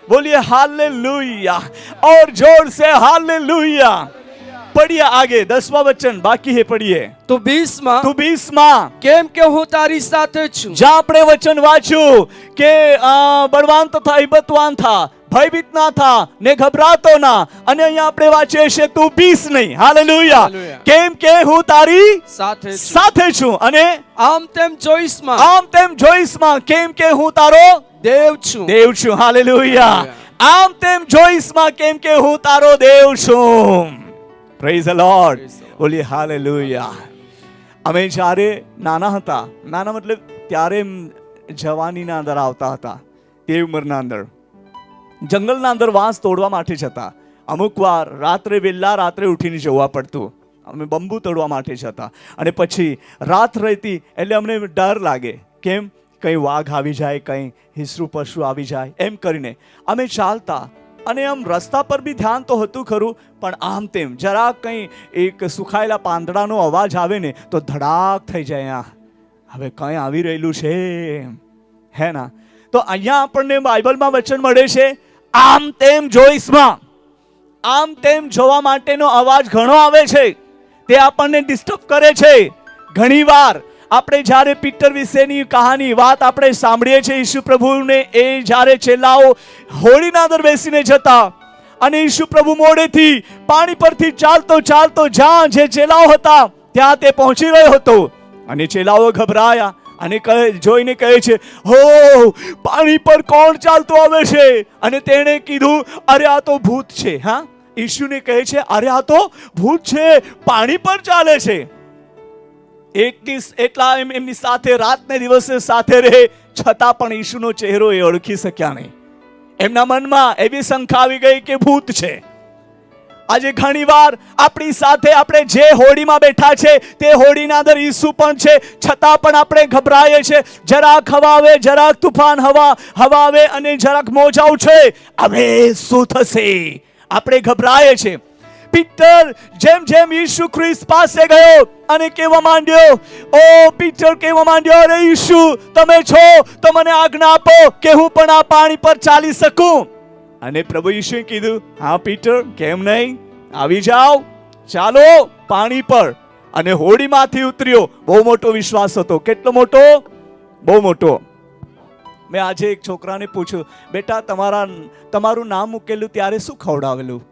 बोलिए हालेलुया और जोर से हालेलुया. पढ़िए आगे 10वां वचन बाकी है. पढ़िए. તું 20માં કેમ કે હું તારી સાથે છું. જ્યાં આપણે વચન વાંચ્યું કે બળવાન તથા હિંમતવાન થા, ભયભીત ના થા ને ગભરાતો ના, અને અહીંયા આપણે વાંચીએ છે તું 20 નહીં. હાલેલુયા. કેમ કે હું તારી સાથે છું. અને આમ તેમ 24માં કેમ કે હું તારો દેવ છું. હાલેલુયા. આમ તેમ 24માં કેમ કે હું તારો દેવ છું. Praise the lord. બોલીએ હાલેલુયા. અમે જ્યારે નાના હતા, નાના મતલબ ત્યારે જવાનીના અંદર આવતા હતા, તે ઉંમરના અંદર જંગલના અંદર વાંસ તોડવા માટે જતા. અમુક વાર વહેલા રાત્રે ઉઠીને જવા પડતું. અમે બંબુ તોડવા માટે જતા અને પછી રાત રહેતી એટલે અમને ડર લાગે. કેમ? કંઈ વાઘ આવી જાય, કંઈ હિંસરું પશુ આવી જાય, એમ કરીને અમે ચાલતા. અને આમ રસ્તા પર બી ધ્યાન તો હતું ખરું, પણ આમ તેમ જરાક કંઈ એક સુખાયેલા પાંદડાનો અવાજ આવે ને તો ધડાક થઈ જાય. હવે કંઈ આવી રહેલું છે, હે ના? તો અહીંયા આપણને બાઇબલમાં વચન મળે છે આમ તેમ 24માં. આમ તેમ જોવા માટેનો અવાજ ઘણો આવે છે, તે આપણને ડિસ્ટર્બ કરે છે. ઘણી વાર આપણે જ્યારે પીટર વિશેની કહાની વાત આપણે સાંભળીએ છીએ, ઈસુ પ્રભુને એ જ્યારે ચેલાઓ હોળીના અંદર બેસીને જતા અને ઈસુ પ્રભુ મોડેથી પાણી પરથી ચાલતો જ્યાં જે ચેલાઓ હતા ત્યાં તે પહોંચી રહ્યો હતો અને ચેલાઓ ગભરાયા અને જોઈને કહે છે, હો પાણી પર કોણ ચાલતો આવે છે? અને તેણે કીધું, અરે આ તો ભૂત છે. હા, ઈસુને કહે છે, અરે આ તો ભૂત છે, પાણી પર ચાલે છે. એટલા એમની સાથે રાતને દિવસે સાથે રહે છતાં પણ ઈસુનો ચહેરો એ ઓળખી શક્યા નહીં. એમના મનમાં એવી શંકા આવી ગઈ કે ભૂત છે. આજે ઘણીવાર આપણી સાથે આપણે જે હોડીમાં બેઠા છે તે હોડીના અંદર ઈસુ પણ છે, છતાં પણ આપણે ગભરાઈએ છે. જરાક હવા આવે, જરાક તુફાન હવા આવે અને જરાક મોજા ઉછળે, હવે શું થશે? આપણે ગભરાઈએ છે. પીટર જેમ જેમ ઈસુ ખ્રિસ્ત પાસે ગયો અને કહેવા માંડ્યો, ઓ પીટર કહેવા માંડ્યો, અરે ઈસુ તમે છો તો મને આજ્ઞા આપો કે હું પણ આ પાણી પર ચાલી શકું. અને પ્રભુ ઈસુએ કીધું, હા પીટર, કેમ નહીં, આવી જાઓ, ચાલો પાણી પર. અને હોડીમાંથી ઉતર્યો. બહુ મોટો વિશ્વાસ હતો. કેટલો મોટો? બહુ મોટો. મેં આજે એક છોકરાને પૂછ્યું, બેટા તમારું નામ મૂકેલું ત્યારે શું ખવડાવેલું?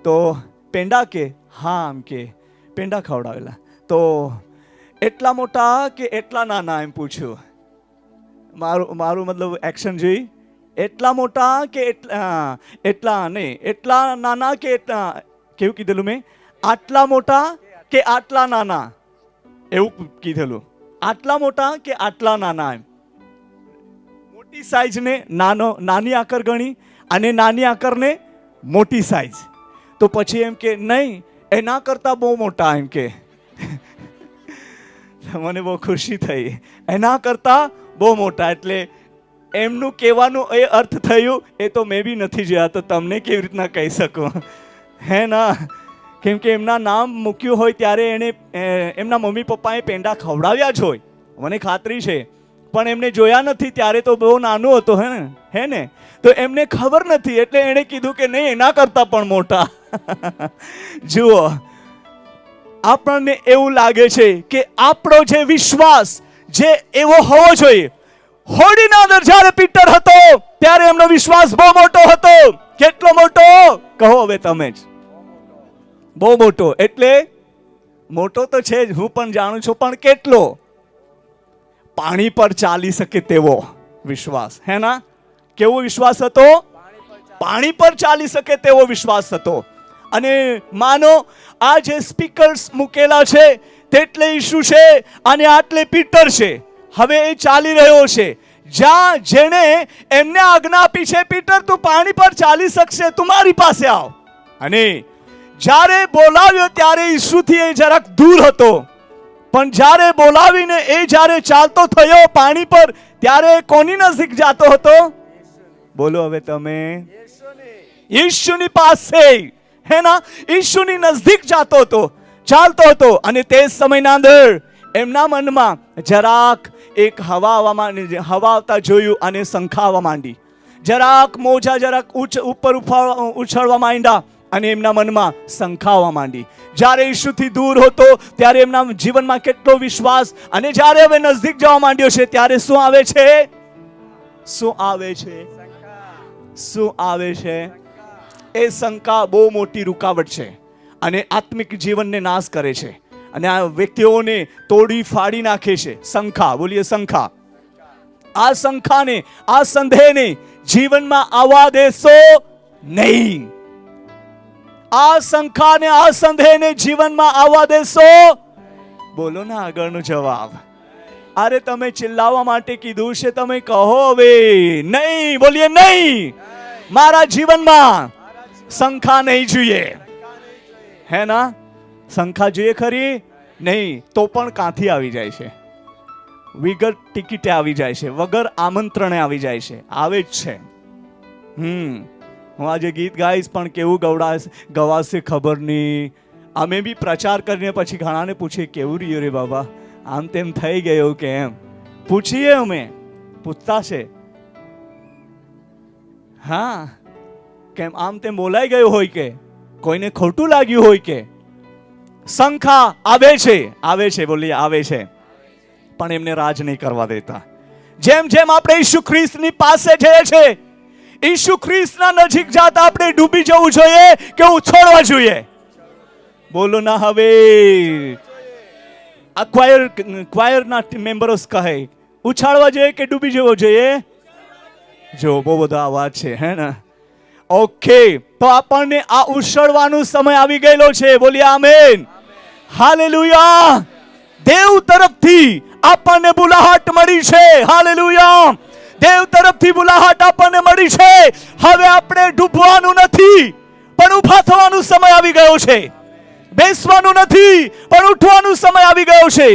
તો પેંડા કે હા, આમ કે પેંડા ખવડાવેલા. તો એટલા મોટા કે એટલા નાના એમ પૂછ્યું. મારું મતલબ એક્શન જોઈ, એટલા મોટા કે એટલા નહીં, એટલા નાના કે એટલા, કેવું કીધેલું મેં? આટલા મોટા કે આટલા નાના, એવું કીધેલું. આટલા મોટા કે આટલા નાના એમ. મોટી સાઈઝને નાની આકર ગણી અને નાની આકરને મોટી સાઈઝ. તો પછી એમ કે નહીં, એના કરતા બહુ મોટા એમ કે. મને બહુ ખુશી થઈ, એના કરતા બહુ મોટા. એટલે એમનું કહેવાનું એ અર્થ થયું એ તો મેં બી નથી જોયા, તો તમને કેવી રીતના કહી શકું? હે ના? કેમ કે એમના નામ મૂક્યું હોય ત્યારે એને એમના મમ્મી પપ્પાએ પેંડા ખવડાવ્યા જ હોય, મને ખાતરી છે. પણ એમને જોયા નથી ત્યારે તો બહુ નાનું હતો, હે ને? તો એમને ખબર નથી, એટલે એણે કીધું કે નહીં, એના કરતા પણ મોટા. જુઓ, આપણને એવું લાગે છે કે આપણો જે વિશ્વાસ જે એવો હોવો જોઈએ. હોડીના અંદર જ્યારે પીટર હતો ત્યારે એમનો વિશ્વાસ બહુ મોટો હતો. કેટલો મોટો? કહો હવે તમે જ. બહુ મોટો. એટલે મોટો તો છે જ, હું પણ જાણું છું, પણ કેટલો? પાણી પર ચાલી શકે તેવો વિશ્વાસ. હે ના? કેવો વિશ્વાસ હતો? પાણી પર ચાલી શકે તેવો વિશ્વાસ હતો. અને માનો આ જે સ્પીકર્સ મૂકેલા છે તેટલે ઈસુ છે અને આટલે પીટર છે. હવે એ ચાલી રહ્યો છે. જ્યાં જેણે એમને આજ્ઞા આપી છે, પીટર તું પાણી પર ચાલી શકશે, તું મારી પાસે આવ. અને જ્યારે બોલાવ્યો ત્યારે ઈસુથી એ જરાક દૂર હતો, પણ જ્યારે બોલાવીને એ જ્યારે ચાલતો થયો પાણી પર ત્યારે કોની નજીક જાતો હતો? બોલો હવે તમે. ઈસુની પાસે. હે ના? ઈસુની નજીક જાતો હતો, ચાલતો હતો. અને તે સમયના અંદર એમના મનમાં જરાક એક હવા આવતા જોયું અને શંખાવા માંડી. જરાક મોજા જરાક ઉપર ઉછળવા માંડ્યા અને એમના મનમાં શંખાવા માંડી. જ્યારે ઈસુથી દૂર હતો ત્યારે એમના જીવનમાં કેટલો વિશ્વાસ, અને જ્યારે હવે નજીક જવા માંડ્યો છે ત્યારે શું આવે છે? શું આવે છે? શું આવે છે? એ શંકા બહુ મોટી રૂકાવટ છે અને આત્મિક જીવનને નાશ કરે છે અને આ વ્યક્તિઓને તોડી ફાડી નાખે છે. શંકા, બોલીએ શંકા. આ શંકાને, આ સંદેહને જીવનમાં આવવા દેશો નહીં. આ શંકાને, આ સંદેહને જીવનમાં આવવા દેશો. બોલો ના આગળનો જવાબ. અરે તમે ચિલ્લાવવા માટે કીધું છે, તમે કહો હવે. નહીં, બોલીએ નહીં. મારા જીવનમાં શંકા નહીં જોઈએ. હે ના? શંકા જોઈએ ખરી? નહીં. તો પણ કાંથી આવી જાય છે? વગર ટિકિટે આવી જાય છે, વગર આમંત્રણે આવી જાય છે. આવે જ છે. હું આજે ગીત ગાઈશ પણ કેવું ગવાશે ખબર નહીં. અમે બી પ્રચાર કરીને પછી ઘણાને પૂછીએ કેવું રહ્યું રે બાબા, આમ તેમ થઈ ગયું કે એમ પૂછીએ, અમે પૂછતા છે. હા, કેમ આમ તેમ બોલાઈ ગયું હોય કે કોઈને ખોટું લાગ્યું હોય કે. શંકા આવે છે, બોલીએ આવે છે. પણ એમને રાજ નહીં કરવા દેતા. જેમ જેમ આપણે ઈસુ ખ્રિસ્તની પાસે જઈએ છે, ઈસુ ખ્રિસ્તના નજીક જાતા આપણે ડૂબી જવું જોઈએ કે ઉછળવા જોઈએ? બોલો ના હવે. આ ક્વાયરના મેમ્બર્સ કહે ઉછાળવા જોઈએ કે ડૂબી જવો જોઈએ? જો બહુ બધા અવાજ છે, હે ને? ઓકે, તો આપણને આ ઉછળવાનો સમય આવી ગયેલો છે. બોલીએ આમેન, હાલેલુયા. દેવ તરફથી આપણને બોલાહટ મળી છે. હાલેલુયા. દેવ તરફથી બોલાહટ આપણને મળી છે. હવે આપણે ડૂબવાનું નથી, પણ ઊભા થવાનો સમય આવી ગયો છે. બેસવાનું નથી, પણ ઉઠવાનો સમય આવી ગયો છે.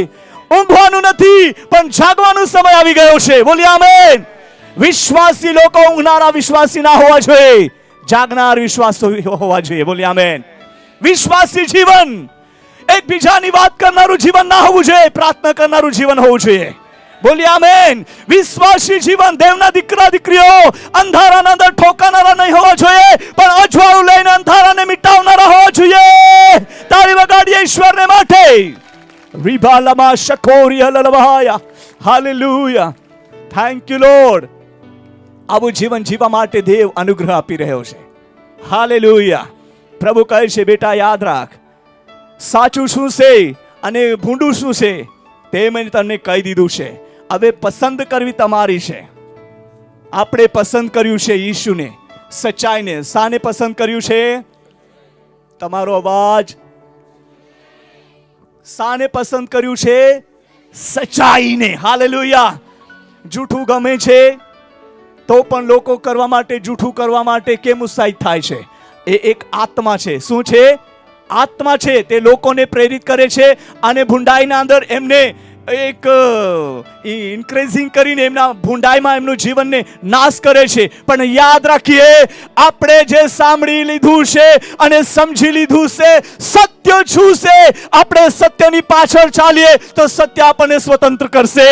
ઊંઘવાનું નથી, પણ જાગવાનો સમય આવી ગયો છે. બોલીએ આમેન. વિશ્વાસી લોકો ઊંઘનારા વિશ્વાસી ના હોવા જોઈએ, જાગનાર વિશ્વાસી હોવા જોઈએ. બોલીએ આમેન. વિશ્વાસી જીવન એકબીજાની વાત કરનારું જીવન ના હોવું જોઈએ, પ્રાર્થના કરનારું જીવન હોવું જોઈએ. બોલીએ આમેન. વિશ્વાસી જીવન દેવના દીકરા દીકરીઓ અંધારાના અંદર ઠોકાનારા નહીં હોવા જોઈએ, પણ અજવાળું લઈને અંધારાને મિટાવનારા હોવા જોઈએ. તાળી વગાડીએ ઈશ્વરને માટે. વિભાલમાં શકોરિયા લલવાયા. હાલેલુયા. Thank you lord. આવું જીવન જીવવા માટે દેવ અનુગ્રહ આપી રહ્યો છે. હાલેલુયા. પ્રભુ કહે છે, બેટા યાદ રાખ, સાચું શું છે અને ભૂંડું શું છે તે મેં તમને કહી દીધું છે. હવે પસંદ કરવી તમારી છે. આપણે પસંદ કર્યું છે ઈશુને, સચ્ચાઈને. શાને પસંદ કર્યું છે? તમારો અવાજ. શાને પસંદ કર્યું છે? સચ્ચાઈને. હાલેલુયા. જૂઠું ગમે છે તો પણ લોકો કરવા માટે, જૂઠું કરવા માટે કેમ ઉત્સાહિત થાય છે? એ એક આત્મા છે. શું છે? આત્મા છે. તે લોકોને પ્રેરિત કરે છે અને ભૂંડાઈના અંદર એમને એક ઇન્ક્રેઝિંગ કરીને એમના ભૂંડાઈમાં એમનું જીવનને નાશ કરે છે. પણ યાદ રાખીએ, આપણે જે સાંભળી લીધું છે અને સમજી લીધું છે, સત્ય શું છે, આપણે સત્યની પાછળ ચાલીએ તો સત્ય આપણને સ્વતંત્ર કરશે.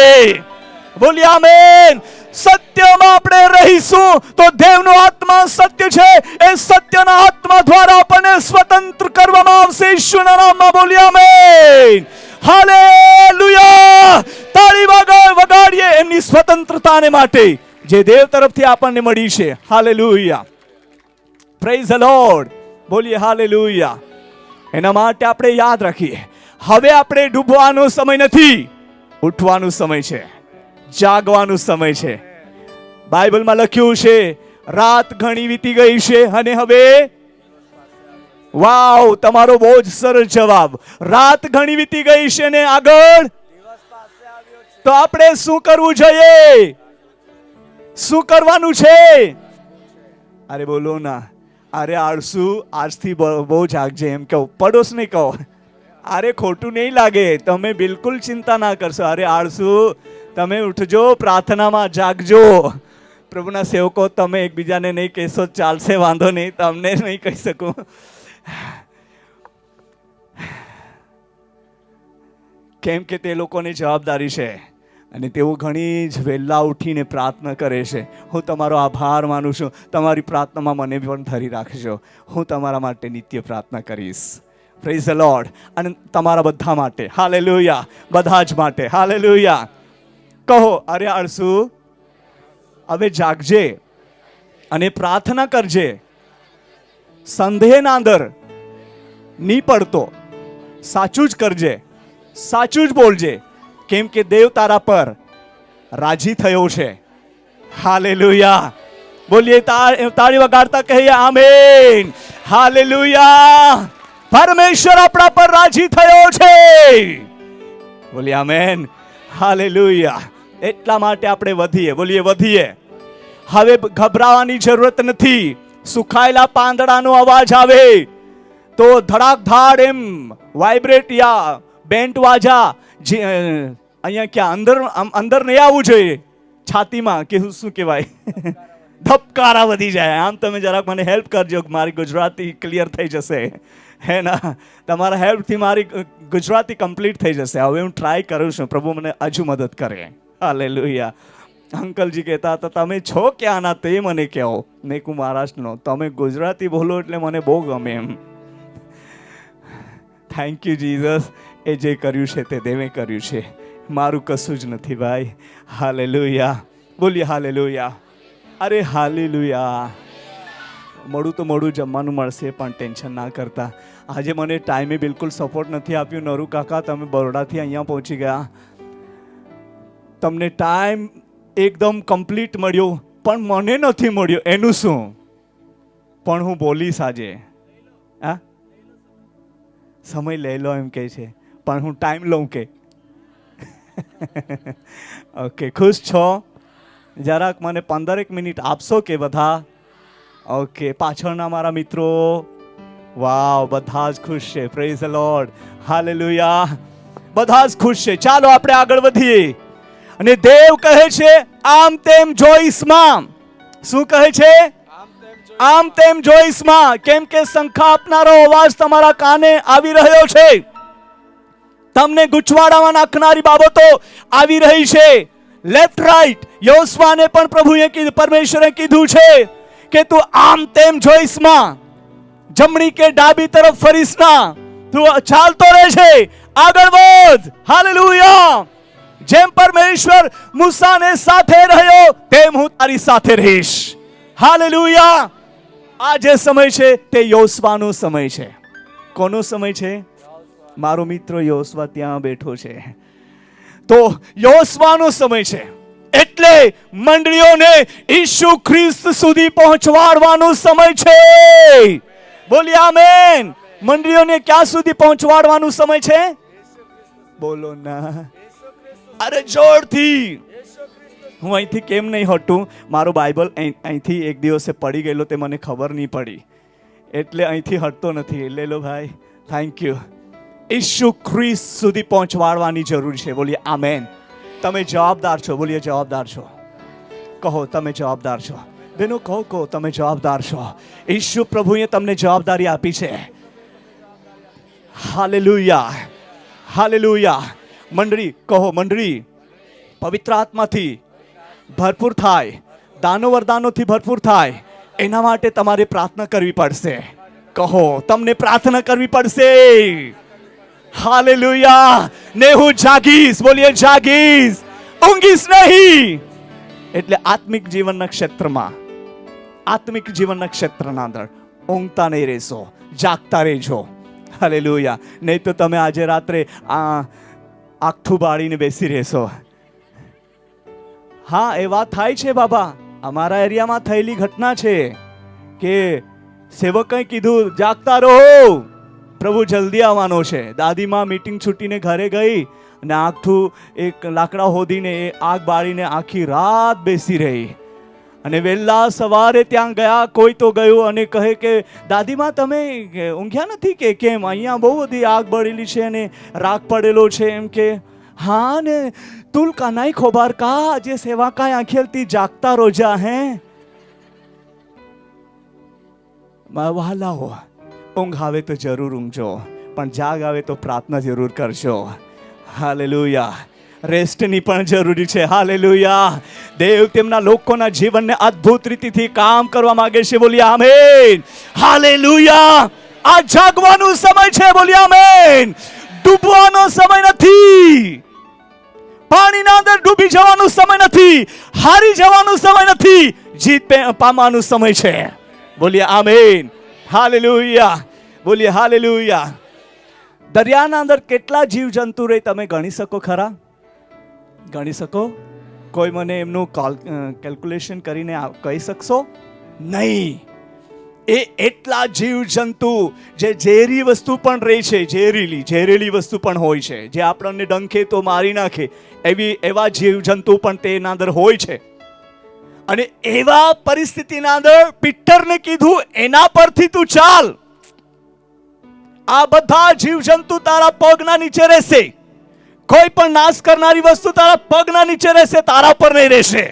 બોલીએ આમેન. સત્યમાં આપણે રહીશું તો દેવનો આત્મા સત્ય છે, એ સત્યના આત્મા દ્વારા આપણને સ્વતંત્ર કરવામાં આવશે. ઈશ્વરના નામમાં બોલીએ આમેન. હાલેલુયા. તાળી વગાડીએ એમની સ્વતંત્રતાને માટે જે દેવ તરફથી આપણને મળી છે. હાલેલુયા. Praise the lord. બોલીએ હાલેલુયા. એના માટે આપણે યાદ રાખીએ, હવે આપણે ડૂબવાનો સમય નથી, ઉઠવાનો સમય છે, જાગવાનો સમય છે. બાઇબલમાં લખ્યું છે, રાત ઘણી વીતી ગઈ છે અને હવે, વાવ, તમારો બહુ જ સરસ જવાબ. રાત ઘણી વીતી ગઈ છે ને આગળ તો આપણે શું કરવું જોઈએ? શું કરવાનું છે? અરે બોલો ના. અરે આળસુ, આજથી બહુ જાગજે એમ કહો. પડોશ નહીં કહો. અરે ખોટું નહીં લાગે, તમે બિલકુલ ચિંતા ના કરશો. અરે આળસુ, તમે ઉઠજો, પ્રાર્થનામાં જાગજો. પ્રભુના સેવકો, તમે એકબીજાને નહીં કહેશો ચાલશે, વાંધો નહીં, તમને નહીં કહી શકું. કેમ કે તે લોકોની જવાબદારી છે અને તેઓ ઘણી જ વહેલા ઉઠીને પ્રાર્થના કરે છે. હું તમારો આભાર માનું છું. તમારી પ્રાર્થનામાં મને પણ ધરી રાખજો. હું તમારા માટે નિત્ય પ્રાર્થના કરીશ. Praise the lord. અને તમારા બધા માટે. હાલેલુયા. બધા જ માટે. હાલેલુયા. કહો, અરે આળસુ, હવે જાગજે અને પ્રાર્થના કરજે. સંદેહના અંદર નહીં પડતો, સાચું જ કરજે, સાચું જ બોલજે, કેમ કે દેવ તારા પર રાજી થયો છે. હાલેલુયા. બોલીએ તાળી વગાડતા કહીએ આમેન. હાલેલુયા. પરમેશ્વર આપણા પર રાજી થયો છે. બોલીએ આમેન. હાલેલુયા. એટલા માટે આપણે વધીએ. બોલીએ વધીએ. હવે ગભરાવાની જરૂરત નથી. સુખાયેલા પાંદડાનો અવાજ આવે તો ધડાક ધાડ એમ વાઇબ્રેટ યા બેન્ટ વાજા અહીંયા ક્યાં અંદર નહીં આવવું જોઈએ, છાતીમાં કે શું કહેવાય, ધબકારા વધી જાય. આમ તમે જરાક મને હેલ્પ કરજો, મારી ગુજરાતી ક્લિયર થઈ જશે. હે ના, તમારા હેલ્પથી મારી ગુજરાતી કમ્પ્લીટ થઈ જશે. હવે હું ટ્રાય કરું છું, પ્રભુ મને હજુ મદદ કરે. હાલેલુયા. અંકલજી કહેતા હતા, તમે છો ક્યાંના તે મને કહો. મેં હું મહારાષ્ટ્રનો, તમે ગુજરાતી બોલો એટલે મને બહુ ગમે એમ. Thank you Jesus. એ જે કર્યું છે તે દેવે કર્યું છે, મારું કશું જ નથી ભાઈ. હાલેલુયા. બોલીએ હાલેલુયા. અરે હાલેલુયા. મોડું તો મોડું જમવાનું મળશે, પણ ટેન્શન ના કરતા. આજે મને ટાઈમે બિલકુલ સપોર્ટ નથી આપ્યું. નરુ કાકા, તમે બરોડાથી અહીંયા પહોંચી ગયા, તમને ટાઈમ એકદમ કમ્પ્લીટ મળ્યો, પણ મને નથી મળ્યો. એનું શું? પણ હું બોલીશ આજે. હા, સમય લઈ લો એમ કહે છે, પણ હું ટાઈમ લઉં કે? ઓકે, ખુશ છો? જરાક મને 15 મિનિટ આપશો કે બધા? ઓકે, પાછળના મારા મિત્રો, વાવ, બધા જ ખુશ છે. પ્રેઝ ધ લોર્ડ, હાલેલુયા, બધા જ ખુશ છે. ચાલો આપણે આગળ વધીએ. અને દેવ કહે છે આમ તેમ જોઈશમાં. શું કહે છે? આમ તેમ જોઈશમાં. કેમ કે શંખા આપનારો અવાજ તમારા કાને આવી રહ્યો છે. તમને ગૂંચવાડામાં નાખનારી બાબતો આવી રહી છે. Left right. યોશવાને પણ પ્રભુએ કીધું, પરમેશ્વરે કીધું છે કે તું આમ તેમ જોઈશમાં, જમણી કે ડાબી તરફ ફરીશ ના. તું ચાલતો રહે છે, આગળ વધ. હાલેલુયા. જેમ પરમેશ્વર મૂસાને સાથે રહ્યો તેમ હું તારી સાથે રહીશ. હાલેલુયા. આ જે સમય છે તે યોશવાનો સમય છે. કોનો સમય છે? મારો મિત્ર યોશવા ત્યાં બેઠો છે. તો યોશવાનો સમય છે. એટલે મંડળીઓને ઈસુ ખ્રિસ્ત સુધી પહોંચવાડવાનો સમય છે. બોલીએ આમેન. મંડળીઓને ક્યાં સુધી પહોંચવાડવાનો સમય છે? બોલો ના, અરે જોરથી. હું અહીંથી કેમ નહીં હટું? મારો બાઇબલ અહીંથી એક દિવસે પડી ગયેલો, તે મને ખબર નહીં પડી, એટલે અહીંથી હટતો નથી. લે લો ભાઈ, થેન્ક યુ. ઈસુ ખ્રિસ્ત સુધી પહોંચવાડવાની જરૂર છે. બોલીએ આમેન. તમે જવાબદાર છો. બોલીએ જવાબદાર છો. કહો તમે જવાબદાર છો. બેનો કહો તમે જવાબદાર છો. ઈસુ પ્રભુએ તમને જવાબદારી આપી છે. Hallelujah, hallelujah. મંડળી કહો, મંડળી પવિત્ર આત્માથી ભરપૂર થાય, દાનો વરદાનોથી ભરપૂર થાય, એના માટે તમારે પ્રાર્થના કરવી પડશે. કહો, તમને પ્રાર્થના કરવી પડશે. હાલેલુયા. ને હું જાગીશ. બોલીએ જાગીશ, ઊંઘીશ નહીં. એટલે આત્મિક જીવનના ક્ષેત્રમાં, આત્મિક જીવનના ક્ષેત્રના અંદર ઊંઘતા નહીં રહેશો, જાગતા રહેજો. હાલેલુયા. નહીં તો તમે આજે રાત્રે આખું બાળીને બેસી રહેશો. હા, એ વાત થાય છે બાબા. અમારા એરિયામાં થયેલી ઘટના છે કે સેવકે કીધું જાગતા રહો, પ્રભુ જલ્દી આવવાનો છે. દાદીમાં મીટિંગ છૂટીને ઘરે ગઈ અને આખું એક લાકડા હોદીને આગ બાળીને આખી રાત બેસી રહી. અને વહેલા સવારે ત્યાં ગયા, કોઈ તો ગયું અને કહે કે દાદીમાં તમે ઊંઘ્યા નથી કે કેમ? અહીંયા બહુ બધી આગ બળેલી છે અને રાખ પડેલો છે. એમ કે હા ને, તુલ કાનાઈ ખોબાર કા જે સેવા કા આંખેલતી જાગતા રોજા હે. વહાલાઓ, ઊંઘ આવે તો જરૂર ઊંઘજો, પણ જાગ આવે તો પ્રાર્થના જરૂર કરજો. હાલેલુયા. રેસ્ટની પણ જરૂરી છે. હાલેલુયા. દેવ તેમના લોકોના જીવનને અદ્ભુત રીતિથી કામ કરવા માંગે છે. બોલીએ આમેન. હાલેલુયા. આ જાગવાનો સમય છે. બોલીએ આમેન. ડૂબવાનો સમય નથી. પાણીના અંદર ડૂબી જવાનો સમય નથી. હારી જવાનો સમય નથી. જીત પામવાનો સમય છે. બોલીએ આમેન. હાલેલુયા. બોલીએ હાલેલુયા. દરિયાના અંદર કેટલા જીવજંતુ રહે તમે ગણી શકો ખરા? ગણી શકો? કોઈ મને એમનું કેલ્ક્યુલેશન કરીને કહી શકશો? નહીં. એ એટલા જીવજંતુ જે ઝેરી વસ્તુ પણ રહે છે, ઝેરેલી વસ્તુ પણ હોય છે, જે આપણને ડંખે તો મારી નાખે, એવા જીવજંતુ પણ તેના અંદર હોય છે. અને એવા પરિસ્થિતિના અંદર પીટરને કીધું એના પરથી તું ચાલ. આ બધા જીવજંતુ તારા પગના નીચે રહેશે. કોઈ પણ નાશ કરનારી વસ્તુ તારા પગના નીચે રહેશે, તારા પર નહીં રહેશે.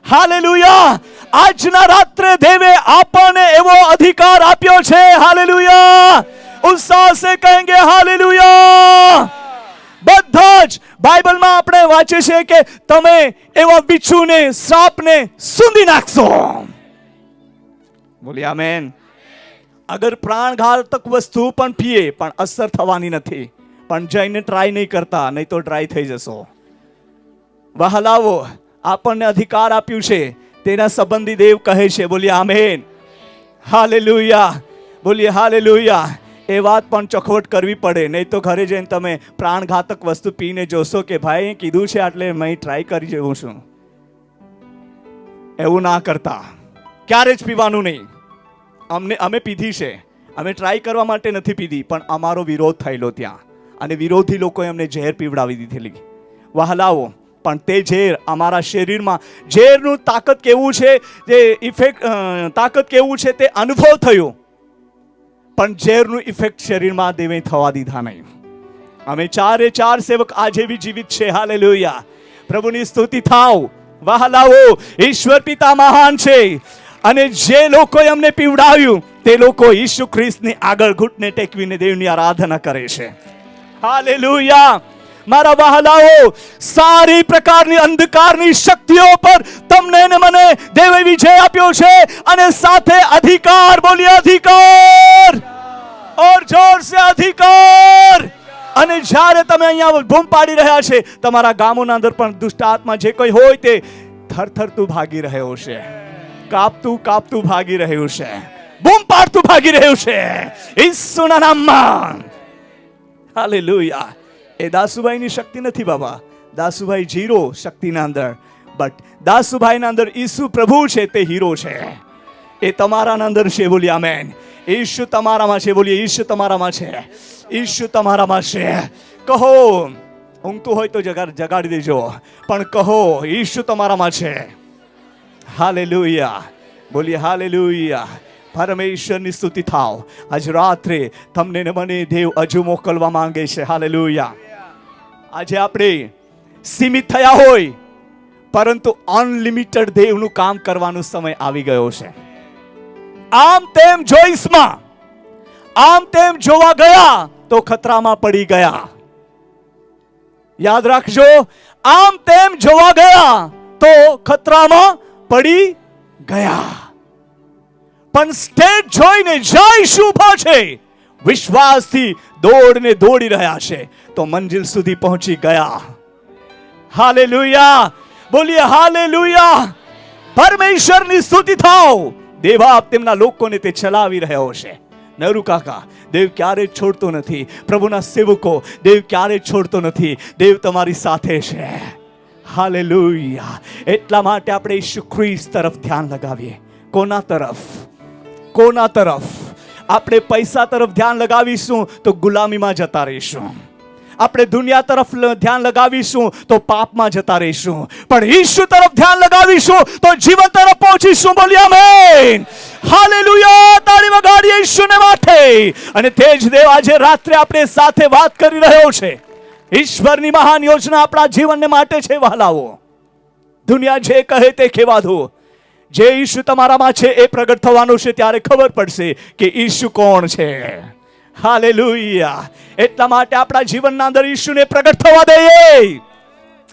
હાલેલુયા. આજના રાત્રે દેવે આપણને એવો અધિકાર આપ્યો છે. હાલેલુયા. ઉત્સાહ સે કહેંગે હાલેલુયા. બધા જ બાઇબલમાં આપણે વાંચીએ છીએ કે તમે એવા બિચ્છુને, સાપને સૂંધી નાખશો. બોલી આમેન. અગર પ્રાણઘાતક વસ્તુ પણ પીએ પણ અસર થવાની નથી. પણ જઈને ટ્રાય નહીં કરતા, નહીં તો ડ્રાય થઈ જશો. વહાલાવો, આપણને અધિકાર આપ્યું છે, તેના સંબંધી દેવ કહે છે. બોલીએ આમેન. હાલેલુયા. બોલીએ હાલેલુયા. એ વાત પણ ચોખવટ કરવી પડે, નહીં તો ઘરે જઈને તમે પ્રાણઘાતક વસ્તુ પીને જોશો કે ભાઈ કીધું છે એટલે મેં ટ્રાય કરી જવું છું. એવું ના કરતા. ક્યારે જ પીવાનું નહીં. અમે પીધી છે, અમે ટ્રાય કરવા માટે નથી પીધી, પણ અમારો વિરોધ થયેલો ત્યાં, અને વિરોધી લોકોએ અમને ઝેર પીવડાવી દીધેલી. વહાલાઓ, પણ તે ઝેર અમારા શરીરમાં ઝેરનું તાકાત કેવું છે, જે ઇફેક્ટ તાકાત કેવું છે તે અનુભવ થયો, પણ ઝેરનું ઇફેક્ટ શરીરમાં દેવે થવા દીધા નહીં. અમે ચારે ચાર સેવક આજે બી જીવિત છે. હાલેલુયા. પ્રભુની સ્તુતિ થાવ. વહાલાઓ, ઈશ્વર પિતા મહાન છે, અને જે લોકોએ અમને પીવડાવ્યું તે લોકો ઈસુ ખ્રિસ્તની આગળ ઘૂંટને ટેકવીને દેવની આરાધના કરે છે. હાલેલુયા. મારા વહાલાઓ, સારી પ્રકારની અંધકારની શક્તિઓ પર તમને ને મને દેવે વિજય આપ્યો છે, અને સાથે અધિકાર. બોલીએ અધિકાર, ઓર જોર સે અધિકાર. અને જ્યારે તમે અહીંયા બૂમ પાડી રહ્યા છે, તમારા ગામોના અંદર પણ દુષ્ટ આત્મા જે કોઈ હોય તે થરથરતું ભાગી રહ્યો છે, કાપતું કાપતું ભાગી રહ્યું છે, બૂમ પાડતું ભાગી રહ્યું છે ઈસુના નામમાં. હાલેલુયા. એ દાસુભાઈની શક્તિ નથી બાબા. દાસુભાઈ જીરો શક્તિના અંદર, બટ દાસુભાઈના અંદર ઈસુ પ્રભુ છે, તે હીરો છે. એ તમારાના અંદર છે. બોલીએ આમેન. ઈસુ તમારામાં છે. બોલીએ ઈસુ તમારામાં છે. ઈસુ તમારામાં છે. કહો, ઊંઘતું હોય તો જગાડી દેજો, પણ કહો ઈસુ તમારામાં છે. હાલેલુયા. બોલીએ હાલેલુયા. પરમેશ્વરની સ્તુતિ થાવ. આજ રાત્રે તમને ને મને દેવ હજુ મોકલવા માંગે છે. હાલેલુયા. આજે આપણે સીમિત થયા હોય, પરંતુ અનલિમિટેડ દેવનું કામ કરવાનો સમય આવી ગયો છે. આમ તેમ જોઈસમાં, આમ તેમ જોવા ગયા તો ખતરામાં પડી ગયા. યાદ રાખજો, આમ તેમ જોવા ગયા તો ખતરામાં પડી ગયા. પણ સ્ટેજ જોઈને જય શુભ છે, વિશ્વાસથી દોડી રહ્યા છે, તો મંજિલ સુધી પહોંચી ગયા. હાલેલુયા. બોલીએ હાલેલુયા. પરમેશ્વરની સ્તુતિ થાવ. દેવાપ તેમના લોકોને તે ચલાવી રહ્યો છે. નરુ કાકા, દેવ ક્યારે છોડતો નથી. પ્રભુના સેવકો, દેવ ક્યારે છોડતો નથી. દેવ તમારી સાથે છે. હાલેલુયા. એટલા માટે આપણે ઈસુ ખ્રિસ્ત તરફ ધ્યાન લગાવીએ. કોના તરફ? કોના તરફ? આપણે પૈસા તરફ ધ્યાન લગાવીશું તો ગુલામીમાં જતા રહીશું. આપણે દુનિયા તરફ ધ્યાન લગાવીશું તો પાપમાં જતા રહીશું. પણ ઈસુ તરફ ધ્યાન લગાવીશું તો જીવન તરફ પહોંચીશું. બોલીએ આમેન. હાલેલુયા. તાળી વગાડીએ ઈસુને માટે. અને તે જ દેવ આજે રાત્રે આપણે સાથે વાત કરી રહ્યો છે. ઈશ્વરની મહાન યોજના આપણા જીવનને માટે છે. વહાલાઓ, દુનિયા જે કહે તે કહેવા દો. જે ઈસુ તમારામાં છે એ પ્રગટ થવાનું છે. ત્યારે ખબર પડશે કે ઈસુ કોણ છે. હાલેલુયા. એટલા માટે આપણા જીવનના અંદર ઈસુને પ્રગટ થવા દઈએ.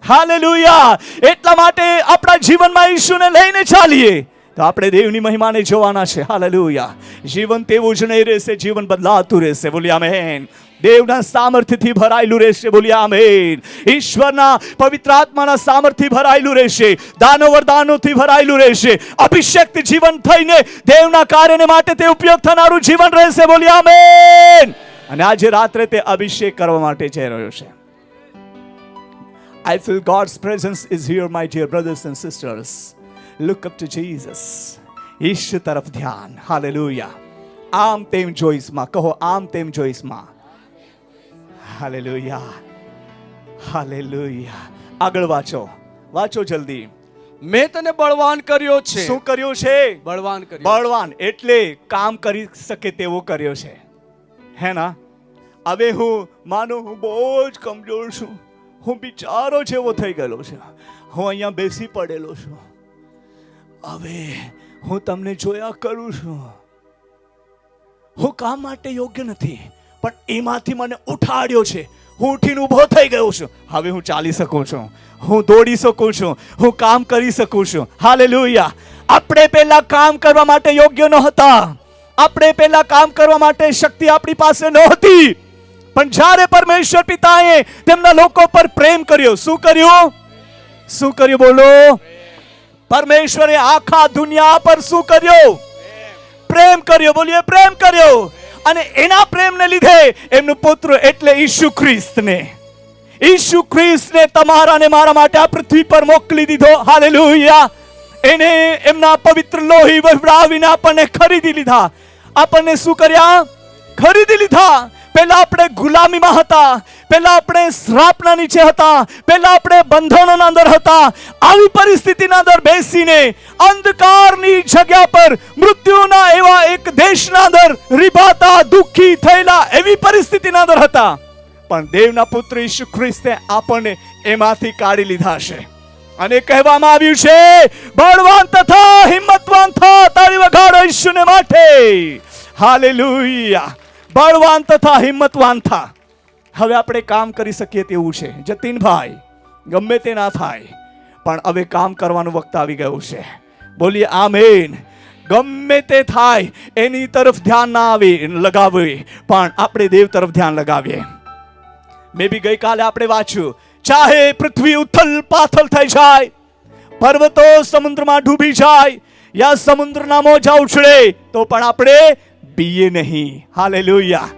હાલેલુયા. એટલા માટે આપણા જીવનમાં ઈસુને લઈને ચાલીએ તો આપણે દેવની મહિમાને જોવાના છે. હાલેલુયા. જીવન તેવું જ નહીં રહેશે, જીવન બદલાતું રહેશે. બોલીએ આમેન. દેવના સામર્થ્યથી ભરાયેલું રહેશે. બોલીએ આમેન. ઈશ્વરના પવિત્ર આત્માના સામર્થ્યથી ભરાયેલું રહેશે. દાનો વરદાનોથી ભરાયેલું રહેશે. અભિષેક જીવન થઈને દેવના કાર્યને માટે તે ઉપયોગ થનારું જીવન રહેશે. બોલીએ આમેન. અને આજે રાત્રે તે અભિષેક કરવા માટે જઈ રહ્યો છે. I feel God's presence is here, my dear brothers and sisters. Look up to Jesus. ઈશ્વર તરફ ધ્યાન. હાલેલુયા. આમ તેમ જોઈસમાં. કહો આમ તેમ જોઈસમાં. હાલેલુયા. હાલેલુયા. આગળ વાંચો. વાંચો જલ્દી. મેં તને બળવાન કર્યો છે. શું કર્યો છે? બળવાન કર્યો. બળવાન એટલે કામ કરી શકે તેવો કર્યો છે. હે ના? હવે હું માનો હું બહુ જ કમજોર છું. હું બિચારો જેવો થઈ ગયેલો છું. હું અહીંયા બેસી પડેલો છું. હવે હું તમને જોયા કરું છું. હું કામ માટે યોગ્ય નથી, પણ એમાંથી મને ઉઠાડ્યો છે. હું ઉઠીને ઊભો થઈ ગયો છું. હવે હું ચાલી શકું છું, હું દોડી શકું છું, હું કામ કરી શકું છું. હાલેલુયા. આપણે પહેલા કામ કરવા માટે યોગ્ય નહોતા. આપણે પહેલા કામ કરવા માટે શક્તિ આપણી પાસે નહોતી. પણ જ્યારે પરમેશ્વર પિતાએ તેમના લોકો પર પ્રેમ કર્યો. શું કર્યું? શું કર્યું? બોલો. પરમેશ્વરે આખા દુનિયા પર શું કર્યો? પ્રેમ કર્યો. બોલીએ પ્રેમ કર્યો. અને એના પ્રેમને લીધે એમનું પુત્ર એટલે ઈસુ ખ્રિસ્તને, ઈસુ ખ્રિસ્તને તમારા ને મારા માટે આ પૃથ્વી પર મોકલી દીધો. હાલેલુયા. એને એમના પવિત્ર લોહી વહેવડાવીને આપણને ખરીદી લીધા. આપણને શું કર્યા? ખરીદી લીધા. પહેલા આપણે ગુલામીમાં હતા, પહેલા આપણે શ્રાપના નીચે હતા, પહેલા આપણે બંધનોના અંદર હતા. આવી પરિસ્થિતિના અંદર બેસીને અંધકારની જગ્યા પર મૃત્યુના એવા એક દેશના અંદર રીબાતા દુઃખી થયેલા એવી પરિસ્થિતિના અંદર હતા. પણ દેવના પુત્ર ઈસુ ખ્રિસ્તે આપણને એમાંથી કાઢી લીધા છે. અને કહેવામાં આવ્યું છે, બળવાન તથા હિંમતવાન થા, તાળી વગાડો ઈસુને માટે. હાલેલુયા. બળવાન તથા હિંમતવાન થા. હવે આપણે કામ કરી શકીએ તેવું છે. જતીનભાઈ, ગમે તે ના થાય, પણ હવે કામ કરવાનું વખત આવી ગયું છે. બોલીએ આમેન. ગમે તે થાય એની તરફ ધ્યાન ના આવે લગાવે, પણ આપણે દેવ તરફ ધ્યાન લગાવીએ. મે બી ગઈકાલે આપણે વાંચ્યું, ચાહે પૃથ્વી ઉથલ પાથલ થઈ જાય, પર્વતો સમુદ્રમાં ડૂબી જાય, યા સમુદ્રના મોજા ઉછળે, તો પણ આપણે બીએ નહીં. હાલેલુયા.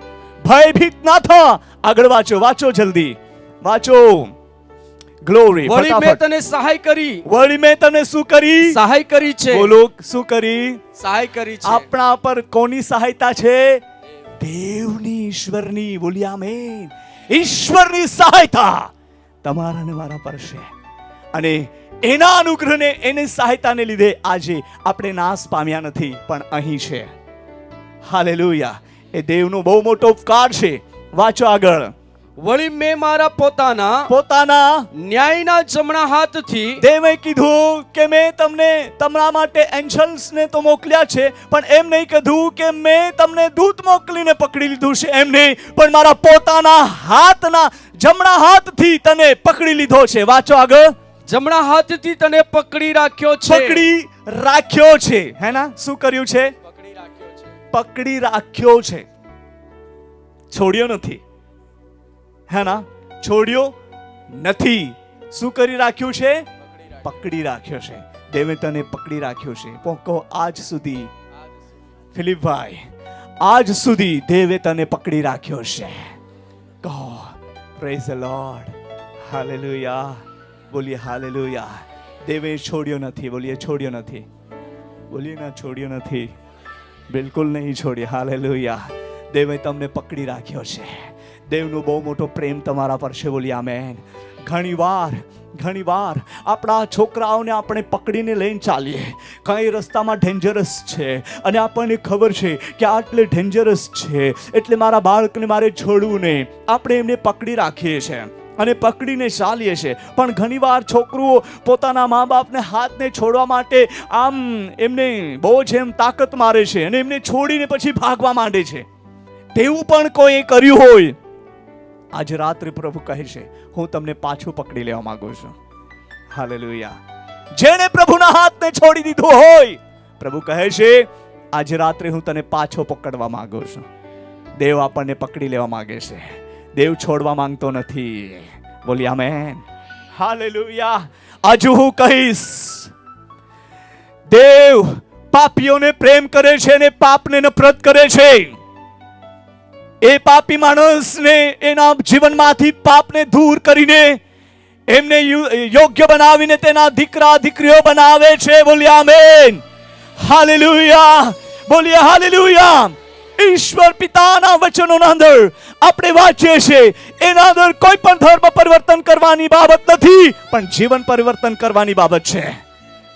ભયભીત ના થા. આગળ વાંચો જલ્દી વાંચો. ગ્લોરી. વળી મેં તને સહાય કરી. વળી મેં તને શું કરી? સહાય કરી છે. બોલો, શું કરી? સહાય કરી છે. આપણા પર કોની સહાયતા છે? દેવની, ઈશ્વરની. બોલી આમેન. ઈશ્વરની સહાયતા તમારા ને મારા પર છે. અને એના અનુગ્રહને, એની સહાયતાને લીધે આજે આપણે નાશ પામ્યા નથી, પણ અહીં છે. હાલેલુયા. એ દેવનો બહુ મોટો ઉપકાર છે. વાંચો આગળ. વળી મેં મારા પોતાના ન્યાયના જમણા હાથથી. દેવે કીધું કે મેં તમને તમારા માટે એન્જલ્સને તો મોકલ્યા છે, પણ એમ નહીં કીધું કે મેં તમને દૂત મોકલીને પકડી લીધું છે. એમ નહીં, પણ મારા પોતાના હાથના જમણા હાથથી તને પકડી લીધો છે. વાંચો આગળ. જમણા હાથથી તને પકડી રાખ્યો છે. પકડી રાખ્યો છે. હે ના? શું કર્યું છે? પકડી રાખ્યો છે. પકડી રાખ્યો છે. છોડ્યો નથી. હે ના? છોડ્યો નથી. શું કરી રાખ્યું છે? પકડી રાખ્યો છે. દેવે તને પકડી રાખ્યો છે. કહો આજ સુધી, ફિલિપભાઈ, આજ સુધી દેવે તને પકડી રાખ્યો છે. કહો પ્રેઝ ધ લોર્ડ. હાલેલુયા. બોલીએ હાલેલુયા. દેવે છોડ્યો નથી. બોલીએ છોડ્યો નથી. બોલીએ ના, છોડ્યો નથી. બિલકુલ નહીં છોડ્યો. હાલેલુયા. દેવે તમને પકડી રાખ્યો છે. દેવનો બહુ મોટો પ્રેમ તમારા પર છે. બોલી આમેન. ઘણી વાર આપણા છોકરાઓને આપણે પકડીને લઈને ચાલીએ. કઈ રસ્તામાં ડેન્જરસ છે અને આપણને ખબર છે કે આટલે ડેન્જરસ છે, એટલે મારા બાળકને મારે છોડવું નહીં. આપણે એમને પકડી રાખીએ છીએ અને પકડીને ચાલીએ છીએ. પણ ઘણીવાર છોકરુઓ પોતાના મા બાપને હાથને છોડવા માટે આમ એમને બહુ જ એમ તાકાત મારે છે અને એમને છોડીને પછી ભાગવા માંડે છે. તેવું પણ કોઈ કર્યું હોય, આજે રાત્રે પ્રભુ કહે છે, હું તમને પાછું પકડી લેવા માંગુ છું. હાલેલુયા. જેણે પ્રભુના હાથને છોડી દીધો હોય, પ્રભુ કહે છે, આજે રાત્રે હું તને પાછો પકડવા માંગુ છું. દેવ આપણને પકડી લેવા માંગે છે. દેવ છોડવા માંગતો નથી. બોલી આમેન. હાલેલુયા. આજુ હું કહીશ, દેવ પાપીઓને પ્રેમ કરે છે અને પાપને નફરત કરે છે. એ પાપી માણસને એના જીવનમાંથી પાપને દૂર કરીને એમને યોગ્ય બનાવીને તેના દીકરા દીકરીઓ બનાવે છે. બોલીએ આમેન. હાલેલુયા. બોલીએ હાલેલુયા. ઈશ્વર પિતાના વચનોના અંદર આપણે વાંચીએ છીએ, એના અંદર કોઈ પણ ધર્મ પરિવર્તન કરવાની બાબત નથી, પણ જીવન પરિવર્તન કરવાની બાબત છે.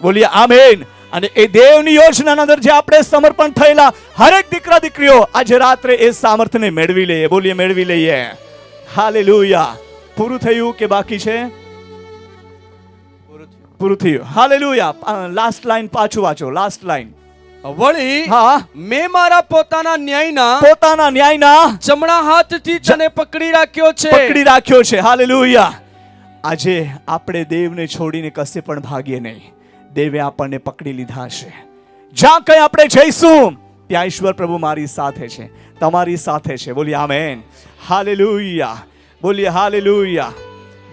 બોલીએ આમેન. અને એ દેવની યોજનાના અંદર જે આપણે સમર્પણ થયેલા હરેક દીકરા દીકરીઓ આજે રાત્રે એ સામર્થ્યને મેળવી લઈએ. બોલીએ મેળવી લઈએ. હાલેલુયા. પૂરું થયું કે બાકી છે? પૂરું થયું. હાલેલુયા. લાસ્ટ લાઈન પાછું વાંચો. Last line. વળી હા, મેં મારા પોતાના ન્યાયના જમણા હાથથી તને પકડી રાખ્યો છે. પકડી રાખ્યો છે. હાલેલુયા. આજે આપણે દેવને છોડીને કશે પણ ભાગીએ નહીં. દેવે આપણને પકડી લીધા છે. જ્યાં કઈ આપણે જઈશું ત્યાં ઈશ્વર પ્રભુ મારી સાથે છે, તમારી સાથે છે. બોલીએ આમેન. હાલેલુયા. બોલીએ હાલેલુયા.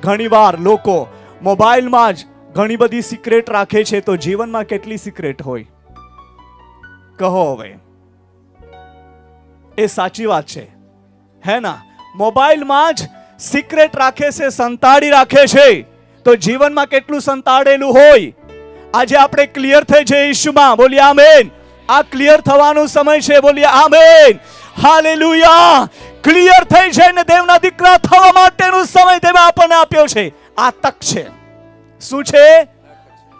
ઘણીવાર લોકો મોબાઈલમાં જ ઘણી બધી સિક્રેટ રાખે છે, તો જીવનમાં કેટલી સિક્રેટ હોય? કહો હવે. એ સાચી વાત છે, હે ના? મોબાઈલમાં જ સિક્રેટ રાખે છે, સંતાડી રાખે છે, તો જીવનમાં કેટલું સંતાડેલું હોય? આજે આપણે ક્લિયર થઈ છે ઈશુમાં. બોલીએ આમેન. આ ક્લિયર થવાનો સમય છે. બોલીએ આમેન. હાલેલુયા. ક્લિયર થઈ જાય ને દેવના દીકરા થવા માટેનો સમય દેવે આપણને આપ્યો છે. આ તક છે. શું છે?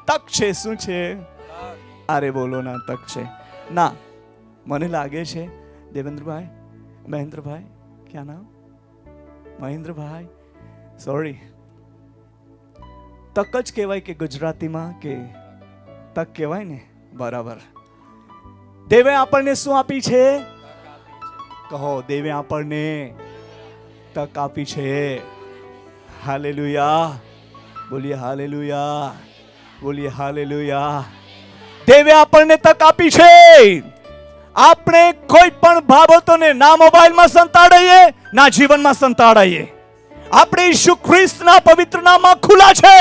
તક છે. શું છે? અરે બોલો ના, તક છે ના. મને લાગે છે દેવેન્દ્રભાઈ, મહેન્દ્રભાઈ, ક્યાં નામ? મહેન્દ્રભાઈ, સોરી, તક જ કહેવાય કે ગુજરાતીમાં કે તક કહેવાય ને? બરાબર. દેવે આપણને શું આપી છે? કહો, દેવે આપણને તક આપી છે. હાલેલુયા. બોલીએ હાલેલુયા. બોલીએ હાલેલુયા. દેવે આપણને તક આપી છે. આપણે કોઈ પણ બાબતોને ના મોબાઈલમાં સંતાડીએ, ના જીવનમાં સંતાડીએ. આપણે ઈસુ ખ્રિસ્તના પવિત્ર નામમાં ખુલ્લા છે.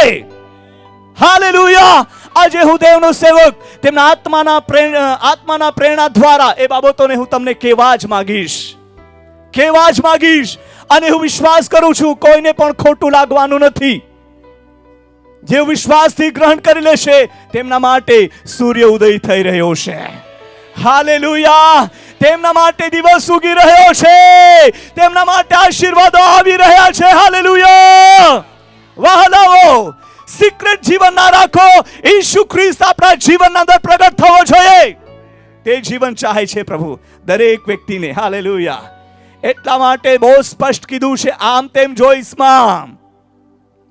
હાલેલુયા. આજે હું દેવનો સેવક તેમના આત્માના પ્રેરણા દ્વારા એ બાબતોને હું તમને કહેવા જ માંગીશ. અને હું વિશ્વાસ કરું છું કોઈને પણ ખોટું લાગવાનું નથી. જે વિશ્વાસથી ગ્રહણ કરી લેશે તેમના માટે સૂર્ય ઉદય થઈ રહ્યો છે. હાલેલુયા. તેમના માટે દિવસ ઉગી રહ્યો છે. તેમના માટે આશીર્વાદો આવી રહ્યા છે. હાલેલુયા. વહાલાઓ, સિક્રેટ જીવન ના રાખો. ઈસુ ખ્રિસ્ત આપણા જીવનના અંદર પ્રગટ થવો જોઈએ. તે જીવન ચાહે છે પ્રભુ દરેક વ્યક્તિને. હાલેલુયા. એટલા માટે બહુ સ્પષ્ટ કીધું છે, આમ તેમ જોઈશમાં.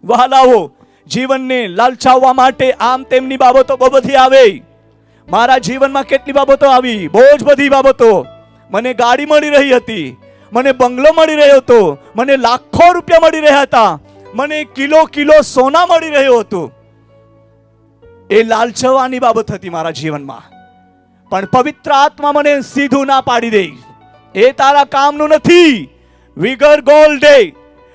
વહાલાઓ, જીવનને લાલચાવવા માટે આમ તેમની બાબતો બહુ બધી આવે. મારા જીવનમાં કેટલી બાબતો આવી, બહુ જ બધી બાબતો. મને ગાડી મળી રહી હતી, મને બંગલો મળી રહ્યો હતો, મને લાખો રૂપિયા મળી રહ્યા હતા, મને કિલો સોના મળી રહ્યો હતો. એ લાલચવાની બાબત હતી મારા જીવનમાં. પણ પવિત્ર આત્મા મને સીધું ના પાડી દે, એ તારા કામનું નથી. વિગર ગોલ્ડે,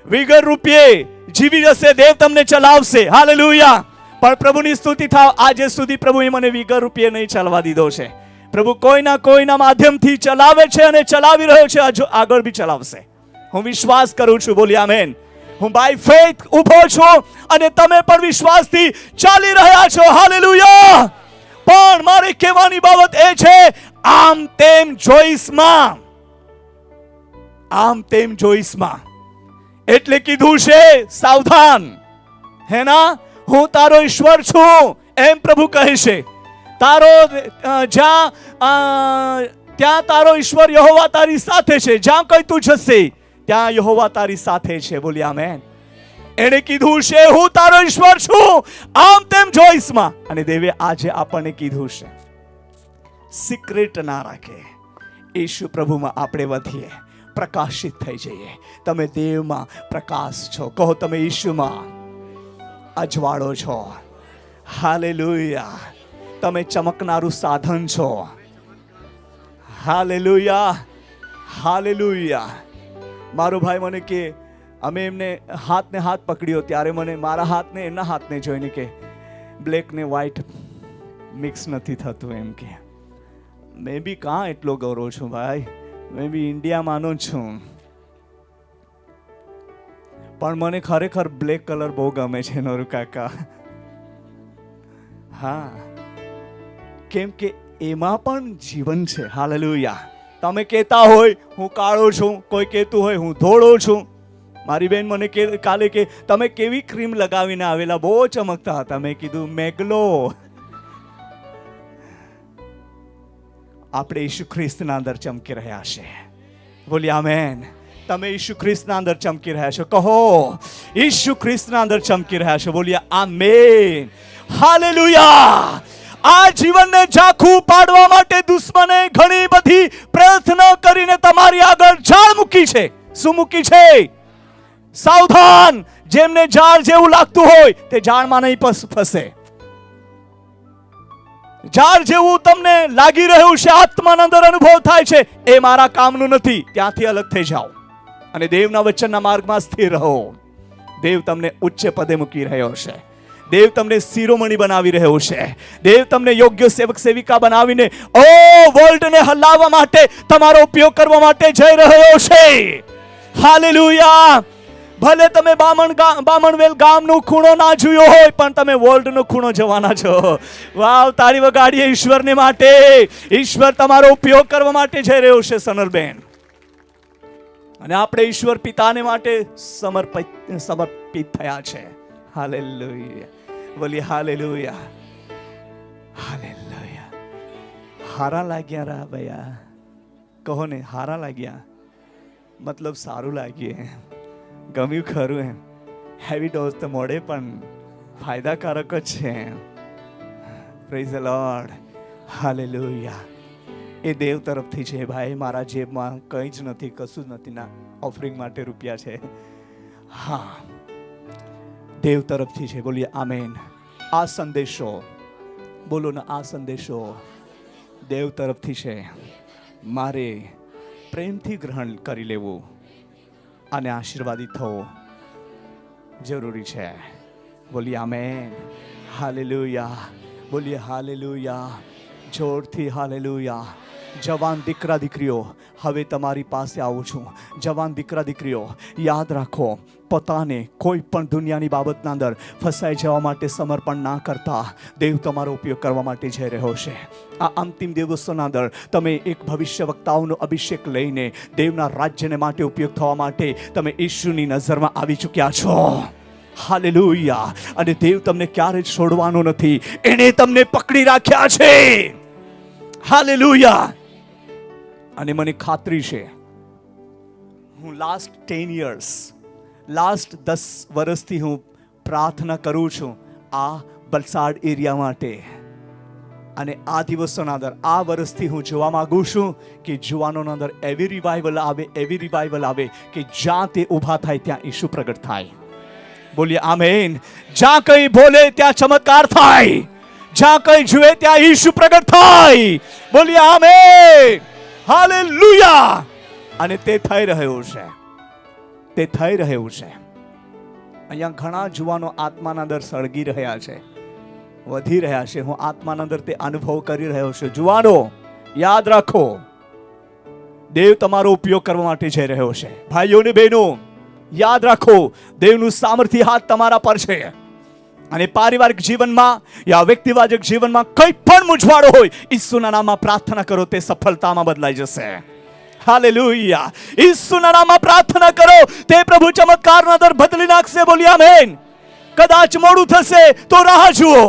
વિગર રૂપિયે જીવી જશે, દેવ તમને ચલાવશે. હાલેલુયા. પણ પ્રભુની સ્તુતિ થાવ, આજે સુધી પ્રભુએ મને વિગર રૂપિયે નહીં ચાલવા દીધો છે. પ્રભુ કોઈના માધ્યમથી ચલાવે છે અને ચલાવી રહ્યો છે, હજુ આગળ બી ચલાવશે. હું વિશ્વાસ કરું છું. બોલી આમેન. હું બાય ફેથ ઊભો છું અને તમે પણ વિશ્વાસથી ચાલી રહ્યા છો. હાલેલુયા. પણ મારે કહેવાની બાબત એ છે, આમ તેમ જોઈશમાં. આમ તેમ જોઈશમાં એટલે કીધું છે સાવધાન. હે ના? હું તારો ઈશ્વર છું એમ પ્રભુ કહે છે. ત્યાં તારો ઈશ્વર યહોવા તારી સાથે છે. જ્યાં કઈ તું જશે ત્યાં યહોવા તારી સાથે છે. બોલી આમેન. એણે કીધું છે, હું તારો ઈશ્વર છું આમ તેમ જોઈશમાં. અને દેવે આજે આપણને કીધું છે, સિક્રેટ ના રાખે. ઈસુ પ્રભુમાં આપણે વધીએ, પ્રકાશિત થઈ જઈએ. તમે દેવમાં પ્રકાશ છો. કહો, તમે ઈસુમાં અજવાળો છો. હાલેલુયા. તમે ચમકનારું સાધન છો. હાલેલુયા. હાલેલુયા. મારો ભાઈ મને કે, અમે એમને હાથને હાથ પકડ્યો ત્યારે મને મારા હાથને એમના હાથને જોઈને કે બ્લેક ને વ્હાઈટ મિક્સ નથી થતું એમ કે. મેં બી કાં એટલો ગૌરવ છું ભાઈ, મેં બી ઇન્ડિયામાંનો છું. પણ મને ખરેખર બ્લેક કલર બહુ ગમે છે નોરુ કાકા. હા, કેમ કે એમાં પણ જીવન છે. હાલેલુયા. તમે કહેતા હોય હું કાળો છું, કોઈ કહેતું હોય હું ધોળો છું. મારી બેન મને કાલે કે તમે કેવી ક્રીમ લગાવીને આવેલા, બહુ ચમકતા હતા. મેં કીધું મેગલો. આપણે ઈસુ ખ્રિસ્તના અંદર ચમકી રહ્યા છે. બોલી આમેન. તમે ઈસુ ખ્રિસ્તના અંદર ચમકી રહ્યા છો. કહો, ઈસુ ખ્રિસ્તના અંદર ચમકી રહ્યા છો. બોલીએ આમેન. હાલેલુયા. આ જીવનને ઝાંખું પાડવા માટે દુશ્મને ઘણી બધી પ્રાર્થના કરીને તમારી આગળ ઝાડ મૂકી છે. શું મૂકી છે? સાવધાન. જેમને ઝાડ જેવું લાગતું હોય તે ઝાડમાં નહીં ફસે. ઝાડ જેવું તમને લાગી રહ્યું છે, આત્માના અંદર અનુભવ થાય છે, એ મારા કામનું નથી. ત્યાંથી અલગ થઈ જાઓ અને દેવના વચનના માર્ગમાં સ્થિર રહો. દેવ તમને ઉચ્ચ પદે મૂકી રહ્યો છે. દેવ તમને શિરોમણી બનાવી રહ્યો છે. દેવ તમને યોગ્ય સેવક સેવિકા બનાવીને વર્લ્ડને હલાવવા માટે, તમારો ઉપયોગ કરવા માટે જઈ રહ્યો છે. હાલેલુયા. ભલે તમે બામણવેલ ગામનો ખૂણો ના જોયો હોય, પણ તમે વર્લ્ડનો ખૂણો જવાના છો. વાવ, તાળી વગાડીએ ઈશ્વરને માટે. ઈશ્વર તમારો ઉપયોગ કરવા માટે જઈ રહ્યો છે. સનરબેન, અને આપણે ઈશ્વર પિતાને માટે સમર્પિત થયા છે. હાલેલુયા, બોલીએ હાલેલુયા, હાલેલુયા. હારા લાગ્યા રા ભૈયા, કહો ને હારા લાગ્યા, મતલબ સારું લાગ્યું, ગમ્યું ખરું એમ. હેવી ડોઝ તો મળે પણ ફાયદાકારક જ છે. Praise the lord, hallelujah. એ દેવ તરફથી છે ભાઈ, મારા જેબમાં કંઈ જ નથી, કશું જ નથી. ના, ઓફરિંગ માટે રૂપિયા છે. હા, દેવ તરફથી છે. બોલીએ આમેન. આ સંદેશો, બોલો ને, આ સંદેશો દેવ તરફથી છે. મારે પ્રેમથી ગ્રહણ કરી લેવું અને આશીર્વાદિત થવું જરૂરી છે. બોલીએ આમેન, હાલેલુયા, બોલીએ હાલેલુયા, જોરથી હાલેલુયા. જવાન દીકરા દીકરીઓ, હવે તમારી પાસે આવું છું. જવાન દીકરા દીકરીઓ, યાદ રાખો, પોતાને કોઈ પણ દુનિયાની બાબતના અંદર ફસાઈ જવા માટે સમર્પણ ના કરતા દેવ તમારો ઉપયોગ કરવા માટે જઈ રહ્યો છે. આ અંતિમ દિવસોના અંદર તમે એક ભવિષ્ય વક્તાઓનો અભિષેક લઈને દેવના રાજ્યને માટે ઉપયોગ થવા માટે તમે ઈશ્વરની નજરમાં આવી ચૂક્યા છો. હાલેલુયા. અને દેવ તમને ક્યારે જ છોડવાનો નથી, એણે તમને પકડી રાખ્યા છે. હાલેલુયા. અને મને ખાતરી છે, હું લાસ્ટ 10 years, લાસ્ટ 10 વર્ષથી હું પ્રાર્થના કરું છું આ વલસાડ એરિયા માટે. અને આ દિવસોના અંદર, આ વર્ષથી હું જોવા માંગુ છું કે જુવાનોના અંદર એવી રિવાઇવલ આવે, એવી રિવાઇવલ આવે કે જ્યાં તે ઊભા થાય ત્યાં ઈસુ પ્રગટ થાય. બોલીએ આમેન. જ્યાં કઈ બોલે ત્યાં ચમત્કાર થાય, જ્યાં કઈ જુએ ત્યાં ઈસુ પ્રગટ થાય. બોલીએ આમેન, હાલેલુયા. અને તે થઈ રહ્યું છે, તે થઈ રહ્યું છે. અહીંયા ઘણા જુવાનો આત્માના અંદર સળગી રહ્યા છે, વધી રહ્યા છે. હું આત્માના અંદર તે અનુભવ કરી રહ્યો છું. જુવાનો, યાદ રાખો, દેવ તમારો ઉપયોગ કરવા માટે જઈ રહ્યો છે. ભાઈઓ ને બહેનો, યાદ રાખો, દેવનું સામર્થ્ય હાથ તમારા પર છે. અને પારિવારિક જીવનમાં યા વ્યક્તિવાચક જીવનમાં કંઈ પણ મૂંઝવાડો હોય, ઈસુના નામમાં પ્રાર્થના કરો, તે સફળતામાં બદલાઈ જશે. હાલેલુયા. ઈસુના નામમાં પ્રાર્થના કરો, તે પ્રભુ ચમત્કારના દર બદલી નાખશે. બોલી આમેન. કદાચ મોડું થશે તો રાહ જુઓ,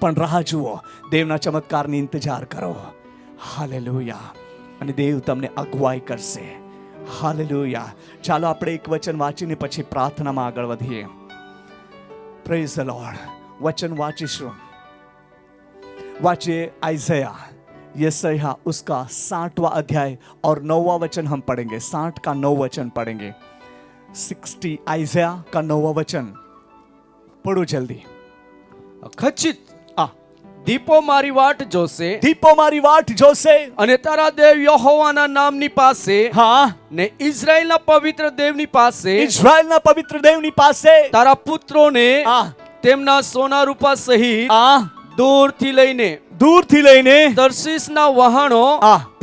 પણ રાહ જુઓ, દેવના ચમત્કારની ઇંતજાર કરો. હાલેલુયા. અને દેવ તમને અગુવાઈ કરશે. હાલેલુયા. ચાલો આપણે એક વચન વાંચીને પછી પ્રાર્થનામાં આગળ વધીએ. Praise the lord. वचन वाचिशु वाचिए आइज़ाया यशायाह उसका 60वां अध्याय और 9वां वचन हम पढ़ेंगे. 60 का 9 वचन पढ़ेंगे. 60 आइज़ाया का 9वां वचन पढ़ो जल्दी. ખચિત દીપો મારી વાટ જોશે, દીપો મારી વાટ જોશે અને તારા દેવ યહોવાના નામની પાસે, હા, ને ઇઝરાયલના પવિત્ર દેવની પાસે, ઇઝરાયલના પવિત્ર દેવની પાસે તારા પુત્રોને તેમના સોના રૂપા સહિત દૂરથી લઈને તર્શીશના વહાણો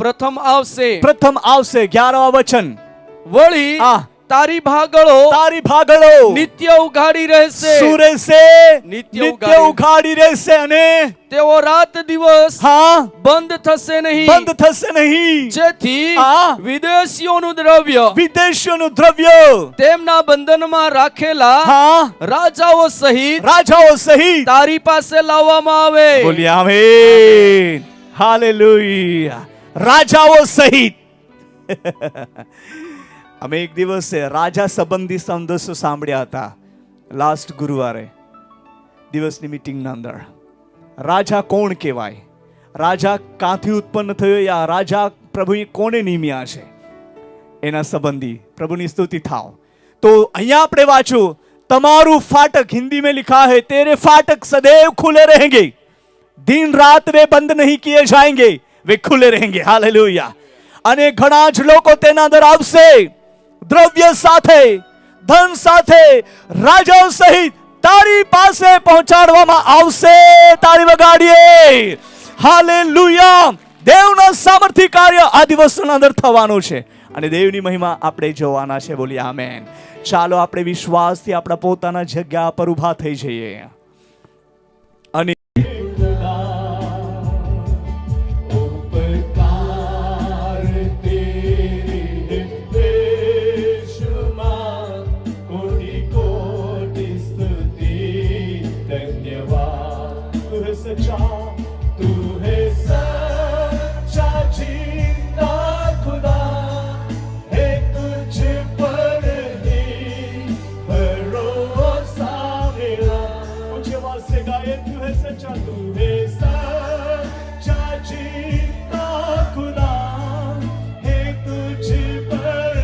પ્રથમ આવશે. 11વાં વચન. વળી તારી ભાગળો નિત્ય ઉઘાડી રહેશે, સુરેશે નિત્ય ઉઘાડી રહેશે, અને તેઓ રાત દિવસ બંધ થશે નહીં, જેથી વિદેશીઓનું દ્રવ્ય તેમના બંધનમાં રાખેલા રાજાઓ સહિત તારી પાસે લાવવામાં આવે. બોલીએ આમેન. હાલેલુયા. રાજાઓ સહિત. અમે એક દિવસે રાજા સંબંધી સંદેશો સાંભળ્યા હતા લાસ્ટ ગુરુવારે દિવસની મીટિંગના અંદર. રાજા કોણ કહેવાય, રાજા ક્યાંથી ઉત્પન્ન થયો, યા રાજા પ્રભુએ કોને નિમ્યા છે, એના સંબંધી પ્રભુની સ્તુતિ થાવ. તો અહીંયા આપણે વાંચું, તમારું ફાટક, हिंदी में लिखा है तेरे फाटक सदैव खुले रहेंगे, दिन रात वे बंद नहीं किए जाएंगे, वे खुले रहेंगे. हालेलुया. અને ઘણા જ લોકો તેના અંદર આવશે, દ્રવ્ય સાથે, ધન સાથે, રાજાઓ સહિત તારી પાસે પહોંચાડવામાં આવશે. તાળી વગાડીએ. હાલેલુયા. દેવનો સામર્થ્ય કાર્ય આ દિવસોના અંદર થવાનું છે અને દેવની મહિમા આપણે જોવાના છે. બોલી આમેન. ચાલો આપણે વિશ્વાસથી આપણા પોતાના જગ્યા પર ઊભા થઈ જઈએ. અને सच्चा, तू है सच्चा जिंदा खुदा, है तुझ पर ही भरोसा मेरा। ऊंची आवाज से गाए, तू है सच्चा, तू है सच्चा जिंदा खुदा, है तुझ पर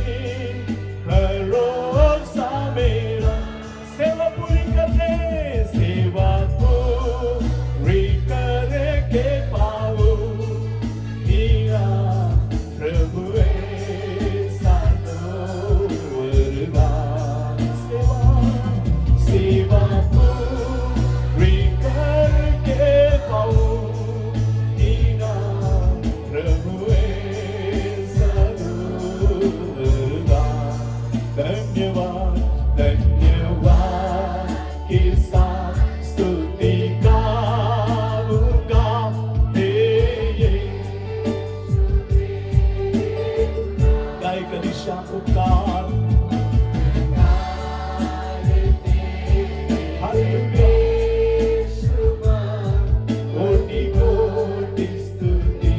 ही भरोसा मेरा। सेवा पूरी करने, सेवा पूरी करके पाओ हीरा प्रभु ऐसा तो वरदान। सेवा पूरी करके पाओ हीरा प्रभु ऐसा तो वरदान। धन्यवाद धन्यवाद के साथ स्तुति गाऊंगा तेरे। गाय कलिशा पुकार, कोटि कोटि स्तुति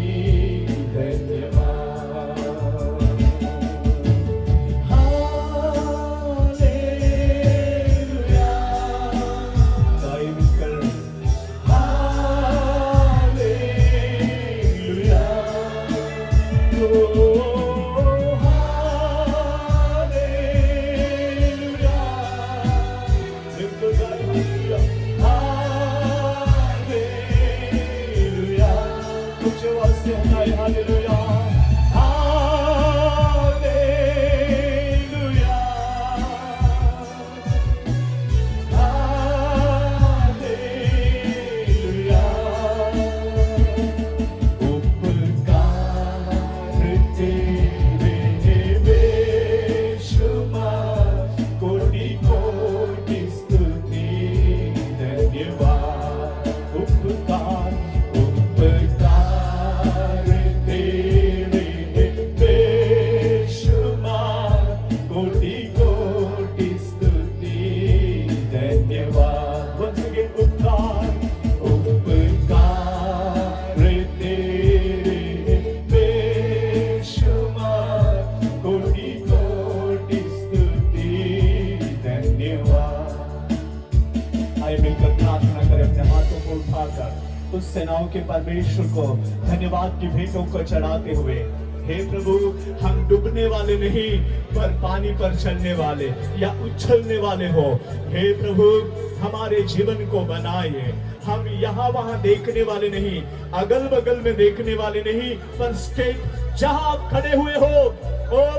धन्यवाद। हालेलुया, गाय मिलकर हालेलुया, ओ हालेलुया, मिलकर गाय हालेलुया, हालेलुया, कुछ आवाज से गाय हालेलुया, हालेलुया, हालेलुया। उपकार तेरे बेशुमार, कोटि कोटि स्तुति धन्यवाद। उपकार उपकार तेरे बेशुमार, कोटि कोटि स्तुति धन्यवाद। Once again, उपकार उपकार तेरे बेशुमार, कोटि कोटि स्तुति धन्यवाद। आइए मिलकर प्रार्थना करें, अपने हाथों को उठाकर उस सेनाओं के परमेश्वर को धन्यवाद की भेंटों को चढ़ाते हुए। हे प्रभु, हम डूबने वाले नहीं पर पानी पर चलने वाले या उछलने वाले हो। हे प्रभु, हमारे जीवन को बनाइए। हम यहाँ वहां देखने वाले नहीं, अगल बगल में देखने वाले नहीं, पर स्टेट जहां आप खड़े हुए हो, ओ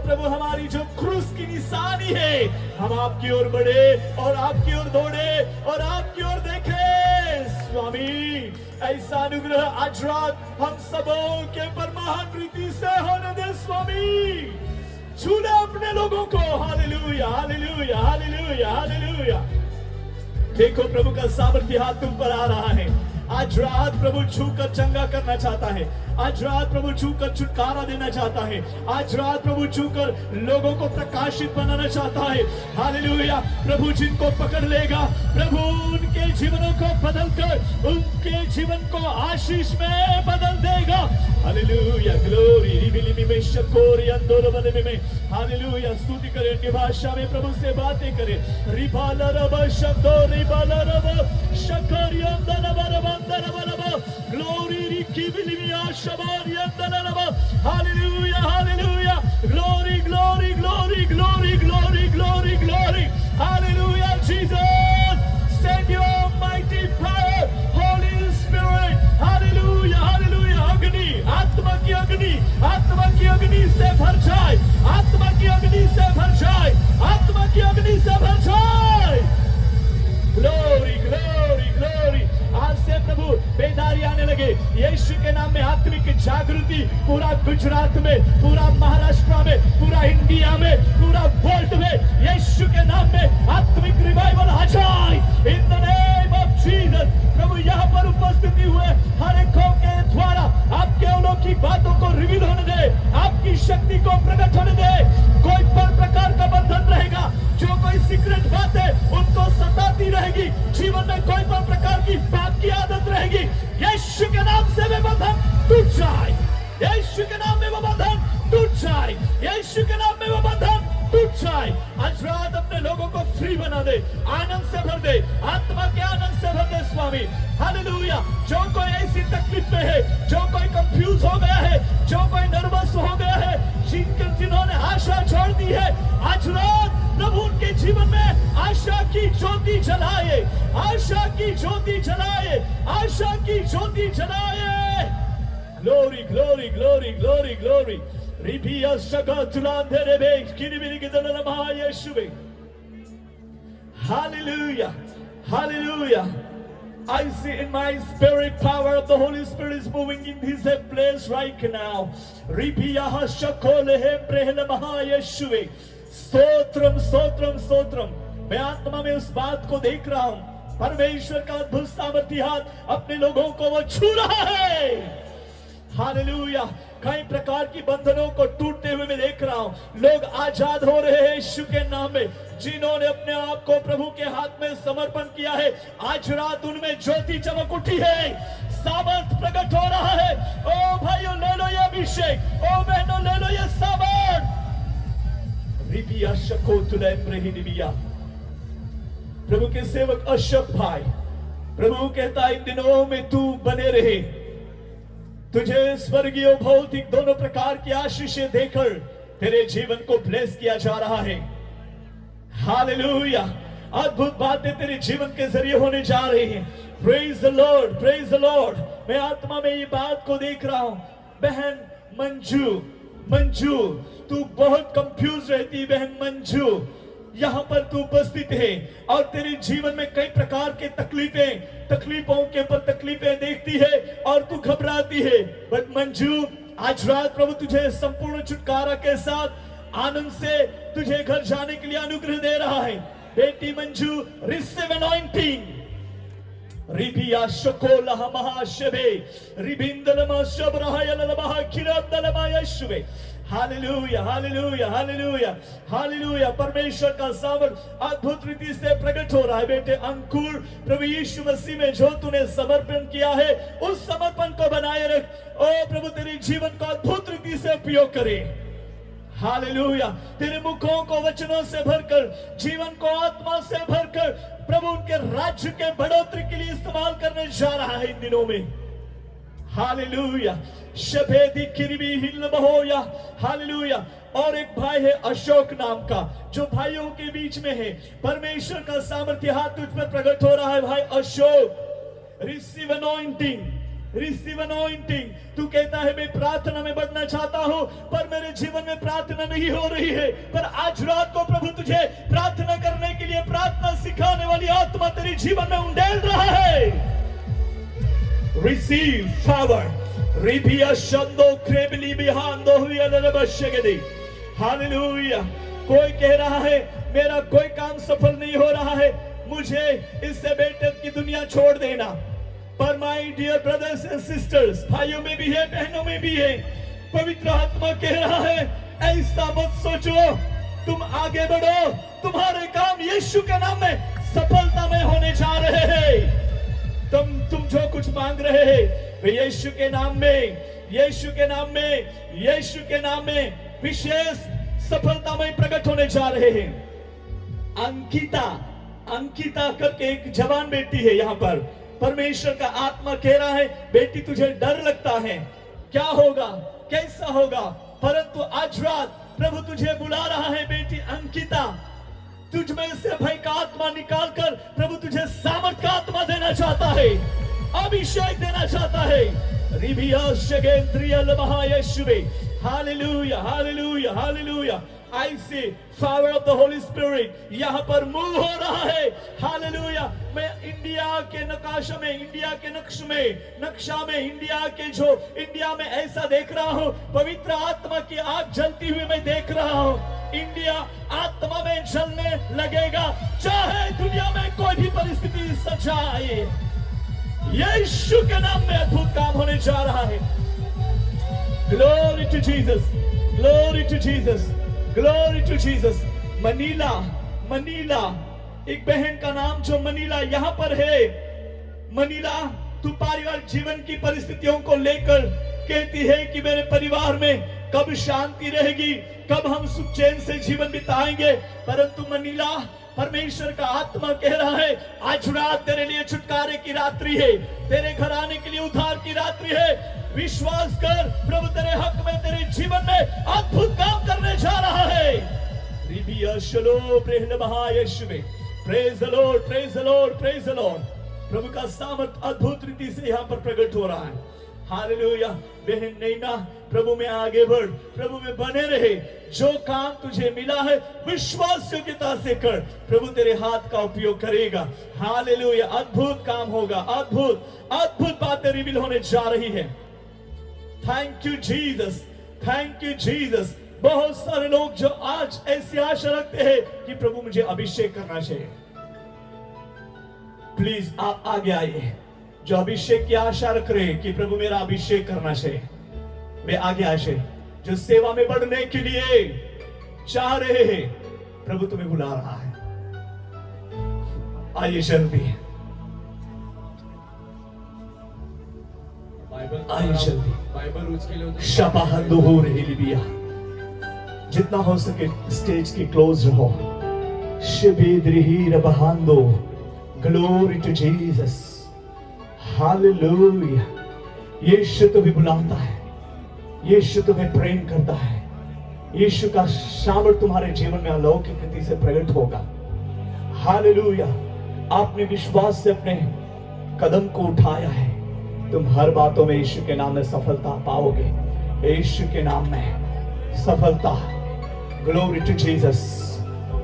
प्रभु, हमारी जो क्रूस की निशानी है, हम आपकी ओर बढ़े और आपकी ओर दौड़े और आपकी ओर देखे। स्वामी, ऐसा अनुग्रह आज रात हम सबों के पर महान रीति से होने दे स्वामी। छूले अपने लोगों को। Hallelujah hallelujah hallelujah hallelujah. देखो प्रभु का सामर्थ्य हाथ तुम पर आ रहा है। आज रात प्रभु छूकर चंगा करना चाहता है। आज रात प्रभु छूकर छुटकारा देना चाहता है। आज रात प्रभु छूकर लोगों को प्रकाशित बनाना चाहता है। हालेलुया। प्रभु जिनको पकड़ लेगा, प्रभु उनके जीवनों को बदलकर उनके जीवन को आशीष में बदल देगा। हालेलुया। ग्लोरी रिबिलिमी में शकोरी अंदोरबने में। हालेलुया। स्तुति करें, अन्य भाषा में प्रभु से बातें करें। रिबाला रबा शब्दो रिबाला रबा शकोरी अंदरबा Glory, hallelujah, hallelujah, glory, glory, glory, glory, glory, glory, glory, hallelujah, Jesus, send your mighty power, Holy Spirit, hallelujah, hallelujah, Agni, Atma ki Agni se bhar jaye, Atma ki Agni se bhar jaye, Atma ki Agni se bhar jaye, glory, glory, glory, आज से प्रभु बेदारी आने लगे। यीशु के नाम में आत्मिक जागृति पूरा गुजरात में, पूरा महाराष्ट्र में, पूरा इंडिया में, पूरा वर्ल्ड में यीशु के नाम में आत्मिक रिवाइवल आ जाए। In the name of Jesus. प्रभु यहाँ पर उपस्थित हुए हर एक के द्वारा आपके अलौकिक बातों को रिवील होने दे, आपकी शक्ति को प्रकट होने दे। कोई पर प्रकार का बंधन रहेगा, जो कोई सीक्रेट बात है उनको सताती रहेगी, जीवन में कोई पण प्रकार की पाप की आदत रहेगी, यीशु के नाम से वे बंधन टूट जाए, यीशु के नाम में वो बंधन टूट जाए, यीशु के नाम में वो बंधन टूट जाए। आज रात अपने लोगों को फ्री बना दे, आनंद से भर दे, आत्मा के आनंद से भर दे स्वामी। हालेलुया। जो कोई ऐसी तकलीफ में है, जो कोई कंफ्यूज हो गया है, जो कोई नर्वस हो गया है, जिन्होंने आशा छोड़ दी है, आज रात प्रभु उनके जीवन में आशा की ज्योति जलाए, आशा की ज्योति जलाए, आशा की ज्योति जलाए। Glory glory glory glory glory. रिबिया शगा तुलांधे रेबे किरिबिरी के दलना महा यीशुवे। Hallelujah. Hallelujah. I see in my spirit power of the Holy Spirit is moving in this place right now. Ribiya shakole he prehla maha yeshua. Stotram stotram stotram. मैं आत्मा में उस बात को देख रहा हूं, परमेश्वर का अद्भुत सामर्थ्य हाथ अपने लोगों को वो छू रहा है। हालेलुया। कई प्रकार की बंधनों को टूटते हुए मैं देख रहा हूं। लोग आजाद हो रहे हैं यीशु के नाम में। जिन्होंने अपने आप को प्रभु के हाथ में समर्पण किया है, आज रात उनमें ज्योति चमक उठी है, सामर्थ प्रकट हो रहा है। ओ भाइयों ले लो ये अभिषेक, ओ बहनों ले लो ये सामर्थ। रिबिया शको तुले प्रेहिनिबिया। प्रभु के सेवक अशोक भाई, प्रभु कहता इन दिनों में तू बने रहे, तुझे स्वर्गीय भौतिक दोनों प्रकार की आशीषें देकर तेरे जीवन को ब्लेस किया जा रहा है। हालेलुया। अद्भुत बातें तेरे जीवन के जरिए होने जा रही हैं। Praise the lord, praise the Lord. मैं आत्मा में ये बात को देख रहा हूं। बहन मंजू, मंजू तू बहुत कंफ्यूज रहती, बहन मंजू यहां पर तू उपस्थित है और तेरे जीवन में कई प्रकार के तकलीफों के ऊपर तकलीफें देखती है और तू घबराती है। बट मंजू आज रात प्रभु तुझे संपूर्ण छुटकारा के साथ आनंद से तुझे घर जाने के लिए अनुग्रह दे रहा है। बेटी मंजू रिसीव अनॉइंटिंग। रिबिया शकोला महाशबे रिबिंदलमा शबरायललमा किरदलमा यशुवे। Hallelujah hallelujah hallelujah hallelujah. परमेश्वर का सामर्थ अद्भुत रीति से प्रकट हो रहा है। बेटे अंकुर, प्रभु यीशु मसीह में जो तूने समर्पण किया है उस समर्पण को बनाए रख। ओ प्रभु तेरे जीवन को अद्भुत रीति से उपयोग करे। हालेलुया। तेरे मुखों को वचनों से भरकर, जीवन को आत्मा से भरकर प्रभु उनके राज्य के बढ़ोतरी के लिए इस्तेमाल करने जा रहा है इन दिनों में। हालेलुया। शबेदी किरबी हिल बहोया। हालेलुया। और एक भाई है अशोक नाम का, जो भाइयों के बीच में है। परमेश्वर का सामर्थ्य हाथ तुझ पर प्रकट हो रहा है भाई Ashok. Receive anointing, receive anointing. तू कहता है मैं प्रार्थना में बढ़ना चाहता हूं पर मेरे जीवन में प्रार्थना नहीं हो रही है। पर आज रात को प्रभु तुझे प्रार्थना करने के लिए प्रार्थना सिखाने वाली आत्मा तेरे जीवन में उंडेल रहा है। Receive power. रिबिया शंदो क्रेबली बिहांदो हुई अलरबशगदी। हालेलुया। कोई कह रहा है मेरा कोई काम सफल नहीं हो रहा है, मुझे इससे बेटर की दुनिया छोड़ देना। पर my dear brothers and sisters, भाइयों में भी है, बहनों में भी है, पवित्र आत्मा कह रहा है ऐसा मत सोचो, तुम आगे बढ़ो, तुम्हारे काम यीशु के नाम में सफलता में होने जा रहे हैं। तुम जो कुछ मांग रहे हैं वे यीशु के नाम में, यीशु के नाम में, यीशु के नाम में विशेष सफलता में प्रकट होने जा रहे हैं। अंकिता, अंकिता करके एक जवान बेटी है यहाँ पर। परमेश्वर का आत्मा कह रहा है बेटी तुझे डर लगता है, क्या होगा, कैसा होगा, परंतु आज रात प्रभु तुझे बुला रहा है बेटी अंकिता। तुझ में से भय का आत्मा निकालकर प्रभु तुझे सामर्थ का आत्मा देना चाहता है, अभिषेक देना चाहता है। रिबिया शगेंद्रियल महायशुवे। Hallelujah hallelujah hallelujah. I see power of the Holy Spirit यहाँ पर मूव हो रहा है। हालेलुया। मैं इंडिया के नकाशा में, इंडिया के नक्शा में इंडिया के जो इंडिया में ऐसा देख रहा हूँ, पवित्र आत्मा की आग जलती हुई मैं देख रहा हूँ। इंडिया आत्मा में जलने लगेगा, चाहे दुनिया में कोई भी परिस्थिति सजाए। यीशु के नाम में अद्भुत काम होने जा रहा है। Glory to Jesus, glory to Jesus, glory to Jesus. Manila, Manila, एक बहन का नाम जो मनीला यहाँ पर है। मनीला, तू पारिवारिक जीवन की परिस्थितियों को लेकर कहती है कि मेरे परिवार में कब शांति रहेगी, कब हम सुख चैन से जीवन बिताएंगे। परंतु मनीला, परमेश्वर का आत्मा कह रहा है आज रात तेरे लिए छुटकारे की रात्रि है, तेरे घर आने के लिए उद्धार की रात्रि है। विश्वास कर, प्रभु तेरे हक में, तेरे जीवन में अद्भुत काम करने जा रहा है। रिबिया शलो प्रेहनमहा यीशुवे। Praise the lord, praise the lord, praise the lord. प्रभु का सामर्थ अद्भुत रीति से यहाँ पर प्रकट हो रहा है। हालेलुया। बहन नैना, प्रभु में आगे बढ़, प्रभु में बने रहे। जो काम तुझे मिला है विश्वास योग्यता से कर, प्रभु तेरे हाथ का उपयोग करेगा। हालेलुया। अद्भुत काम होगा, अद्भुत अद्भुत बातें रिवील होने जा रही है। Thank you Jesus, thank you Jesus. बहुत सारे लोग जो आज ऐसी आशा रखते हैं कि प्रभु मुझे अभिषेक करना चाहिए, प्लीज आप आगे आइए। जो अभिषेक की आशा रख रहे हैं कि प्रभु मेरा अभिषेक करना चाहिए, वे आगे आए। जो सेवा में बढ़ने के लिए चाह रहे हैं, प्रभु तुम्हें बुला रहा है। आइए जल्दी, आइए जल्दी। शपाहंदो हो रही लिबिया। जितना हो सके स्टेज के क्लोज रहो। शिबिद्रिही रबहांदो। Glory to Jesus. हालेलुया। यीशु तुम्हें बुलाता है, यीशु तुम्हें प्रेम करता है। यीशु का सामर्थ तुम्हारे जीवन में अलौकिक रीति से प्रकट होगा। हालेलुया। आपने विश्वास से अपने कदम को उठाया है, तुम हर बातों में यीशु के नाम में सफलता पाओगे। यीशु के नाम में सफलता। Glory to Jesus.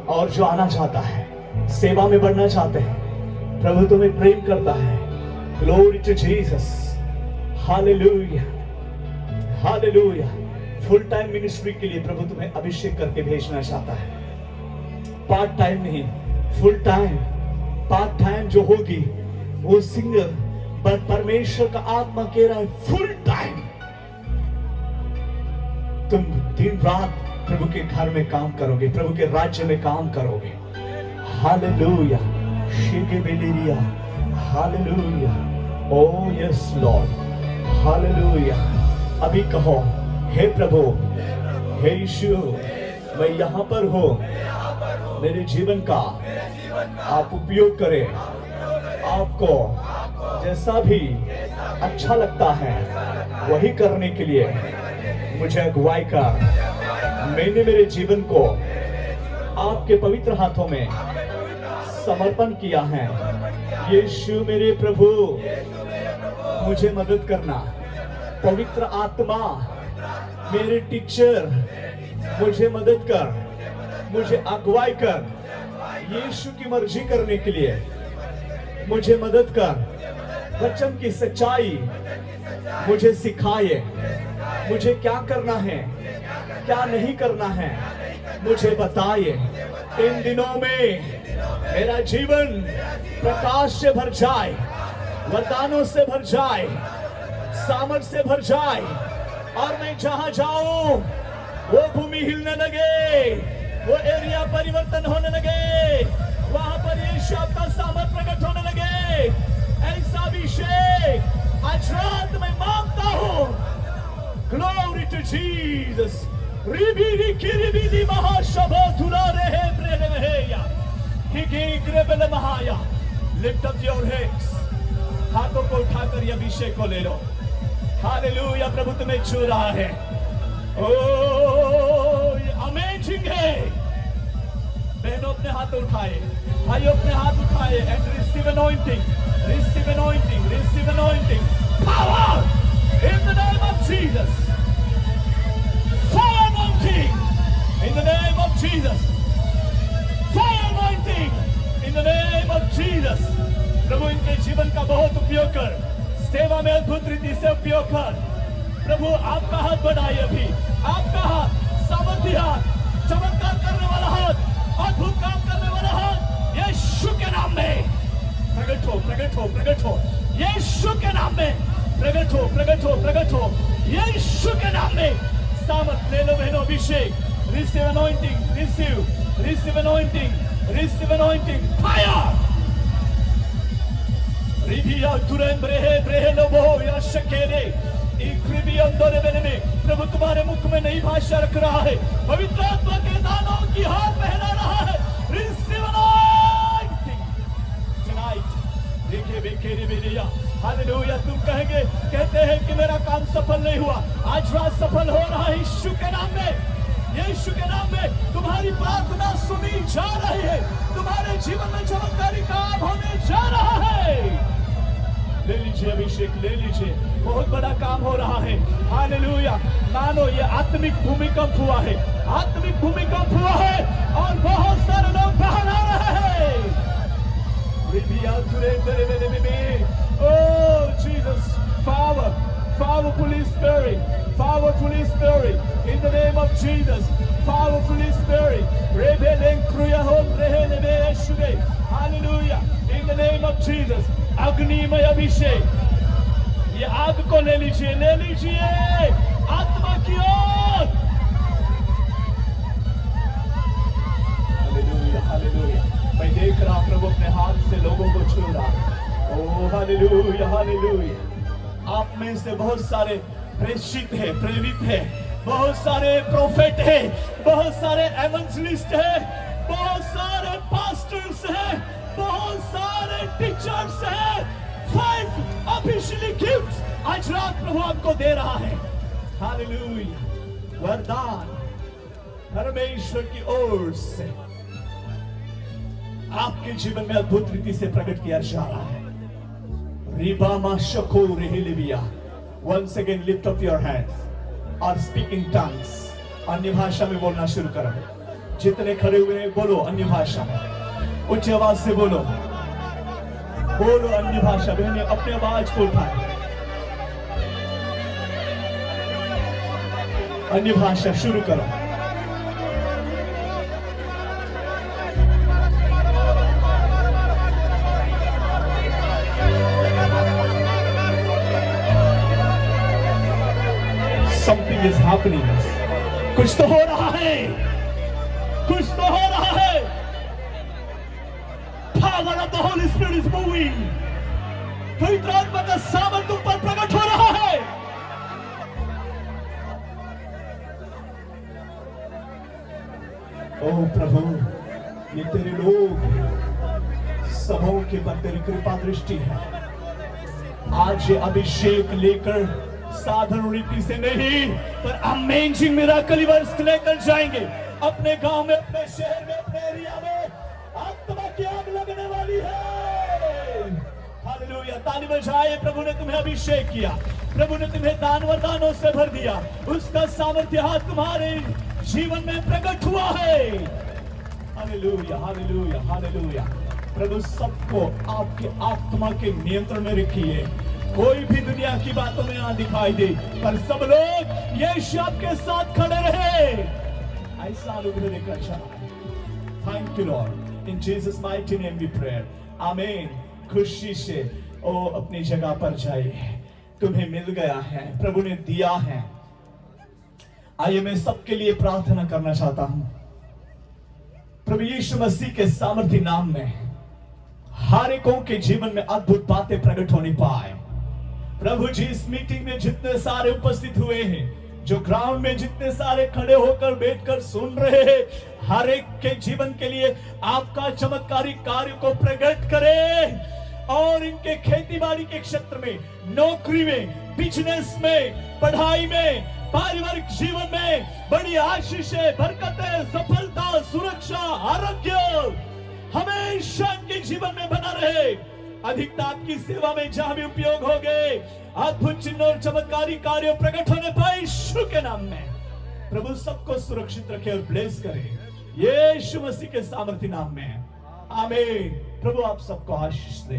और जो आना चाहता है, सेवा में बढ़ना चाहते हैं, प्रभु तुम्हें प्रेम करता है। Glory to Jesus. Hallelujah, hallelujah. Full time ministry के लिए प्रभु तुम्हें अभिषेक करके भेजना चाहता है। पार्ट टाइम नहीं, फुल टाइम। पार्ट टाइम जो होगी वो सिंगल, पर परमेश्वर का आत्मा कह रहा है फुल टाइम तुम दिन रात प्रभु के घर में काम करोगे, प्रभु के राज्य में काम करोगे। हालेलुया। शिकेबेलिया। Hallelujah. Oh yes lord. Hallelujah. अभी कहो, हे प्रभु, हे यीशु, मैं यहाँ पर हूँ, मेरे जीवन का आप उपयोग करें। आपको जैसा भी अच्छा लगता है वही करने के लिए मुझे अगुवाई कर। मैंने मेरे जीवन को आपके पवित्र हाथों में समर्पण किया है। यीशु मेरे प्रभु, मुझे मदद करना। पवित्र आत्मा मेरे टीचर, मुझे मदद कर, मुझे अगुवाई कर। यीशु की मर्जी करने के लिए मुझे मदद कर। वचन की सच्चाई मुझे सिखाए। मुझे क्या करना है, क्या नहीं करना है, मुझे बताइए। इन दिनों में मेरा जीवन प्रकाश से भर जाए, वरदानों से भर जाए, सामर्थ से भर जाए, और मैं जहां जाऊं वो भूमि हिलने लगे, वो एरिया परिवर्तन होने लगे, वहां पर यीशु आपका सामर्थ प्रकट होने लगे। ऐसा अभिषेक आज रात में मांगता हूं। Glory to Jesus. रिबी किरिबी दी महाशबो तुलारे हे प्रेलवेया। हिगे ग्रेबल महाया। Lift up your heads. हाथों को उठाकर ये अभिषेक को ले लो। हालेलुया। प्रभु तुम्हें छू रहा है। ओह, अमेजिंग है। बहनों अपने हाथ उठाए, भाइयों अपने हाथ उठाए, and receive anointing, receive anointing, receive anointing, power in the name of Jesus. Fire anointing in the name of Jesus. Fire anointing in the name of Jesus. प्रभु इनके जीवन का बहुत उपयोग कर, सेवा में अद्भुत रीति से उपयोग कर। प्रभु आपका हाथ बढ़ाइए, अभी आपका हाथ, सामर्थ्य हाथ, चमत्कार करने वाला हाथ, अद्भुत काम करने वाला हाथ, यीशु के नाम में प्रकट हो, प्रकट हो, प्रकट हो। यीशु के नाम में प्रकट हो, प्रकट हो, प्रकट हो। यीशु के नाम में सामर्थ ले लो बहनों, अभिषेक। Receive anointing, receive, receive anointing, Receive anointing. Fire. Ribia turen brehe brehe lobo ya shakere. इक्रिबी अंदर में प्रभु तुम्हारे मुख में नई भाषा रख रहा है, पवित्र आत्मा के दानों की हार पहना रहा है. Receive anointing tonight. देखिए बेखेरे बेरिया, हालेलुया. तुम कहेंगे, कहते हैं कि मेरा काम सफल नहीं हुआ. आज रात सफल हो रहा है यीशु के नाम में. यीशु के नाम में तुम्हारी प्रार्थना सुनी जा रही है. तुम्हारे जीवन में चमत्कारी काम होने जा रहा है. ले लीजिए अभिषेक, ले लीजिए. बहुत बड़ा काम हो रहा है. हालेलुया. मानो ये आत्मिक भूमिकंप हुआ है. आत्मिक भूमिकंप हुआ है और बहुत सारे लोग बाहर आ रहे हैं. Oh Jesus, powerfully Spirit, powerfully Spirit, in the name of Jesus, powerfully Spirit. Hallelujah. In the name of Jesus. अग्निमय अभिषेक. ये आग को ले लीजिए, ले लीजिए आत्मा की ओर. Hallelujah, hallelujah. मैं देख रहा प्रभु अपने हाथ से लोगों को छू रहा. Oh hallelujah, hallelujah. आप में से बहुत सारे प्रेषित है, प्रेरित है, बहुत सारे प्रोफेट है, बहुत सारे एवेंजलिस्ट है, बहुत सारे पास्टर्स है, बहुत सारे टीचर्स हैं. 5 ऑफिशियली गिफ्ट्स आज रात प्रभु आपको दे रहा है. हालेलुया. वरदान परमेश्वर की ओर से आपके जीवन में अद्भुत रीति से प्रकट किया जा रहा है. रिबामा शको रेहलिबिया. Once again lift up your hands और speaking tongues. अन्य भाषा में बोलना शुरू करो. जितने खड़े हुए हैं बोलो अन्य भाषा में, उच्च आवाज से बोलो. बोलो अन्य भाषा. बहने अपनी आवाज को उठाए. अन्य भाषा शुरू करो. Something is happening. कुछ तो हो रहा है, कुछ तो हो रहा है. Power of the Holy Spirit is moving. पवित्र आत्मा का सामर्थ तुम पर प्रकट हो रहा है. ओह प्रभु, ये तेरे लोग सबों के पर तेरी कृपा दृष्टि है. आज ये अभिषेक लेकर साधारण रीति से नहीं पर अमेजिंग मिरेकल वर्स लेकर जाएंगे. अपने गांव में, अपने शहर में, अपने एरिया में आत्मा की आग लगने वाली है. हालेलुया. ताली बजाए. प्रभु ने तुम्हें अभिषेक किया, प्रभु ने तुम्हें दान वरदानों से भर दिया. उसका सामर्थ्य हाथ तुम्हारे जीवन में प्रकट हुआ है. Hallelujah, hallelujah, hallelujah. प्रभु सबको आपके आत्मा के नियंत्रण में रखिए. कोई भी दुनिया की बातों में ना दिखाई दे, पर सब लोग यीशु आपके साथ खड़े रहे. ऐसा अनुग्रह देकर चला. Thank you Lord. In Jesus mighty name we pray. Amen. खुशी से ओ अपनी जगह पर जाइए. तुम्हें मिल गया है, प्रभु ने दिया है. आइए मैं सबके लिए प्रार्थना करना चाहता हूं. प्रभु यीशु मसीह के सामर्थ्य नाम में हर एक के जीवन में अद्भुत बातें प्रकट होने पाए. प्रभु जी इस मीटिंग में जितने सारे उपस्थित हुए हैं, जो ग्राउंड में जितने सारे खड़े होकर बैठकर सुन रहे हैं, हर एक के जीवन के लिए आपका चमत्कारी कार्य को प्रकट करे. और इनके खेती बाड़ी के क्षेत्र में, नौकरी में, बिजनेस में, पढ़ाई में, पारिवारिक जीवन में बड़ी आशीषें, बरकतें, सफलता, सुरक्षा, आरोग्य हमेशा इनके जीवन में बना रहे. अधिकता आपकी सेवा में जहां भी उपयोग हो गए, अद्भुत चिन्ह और चमत्कारी कार्य प्रकट होने पाए यीशु के नाम में. प्रभु सबको सुरक्षित रखे और ब्लेस करे यीशु मसीह के सामर्थ्य नाम में. आमीन. प्रभु आप सबको आशीष दे.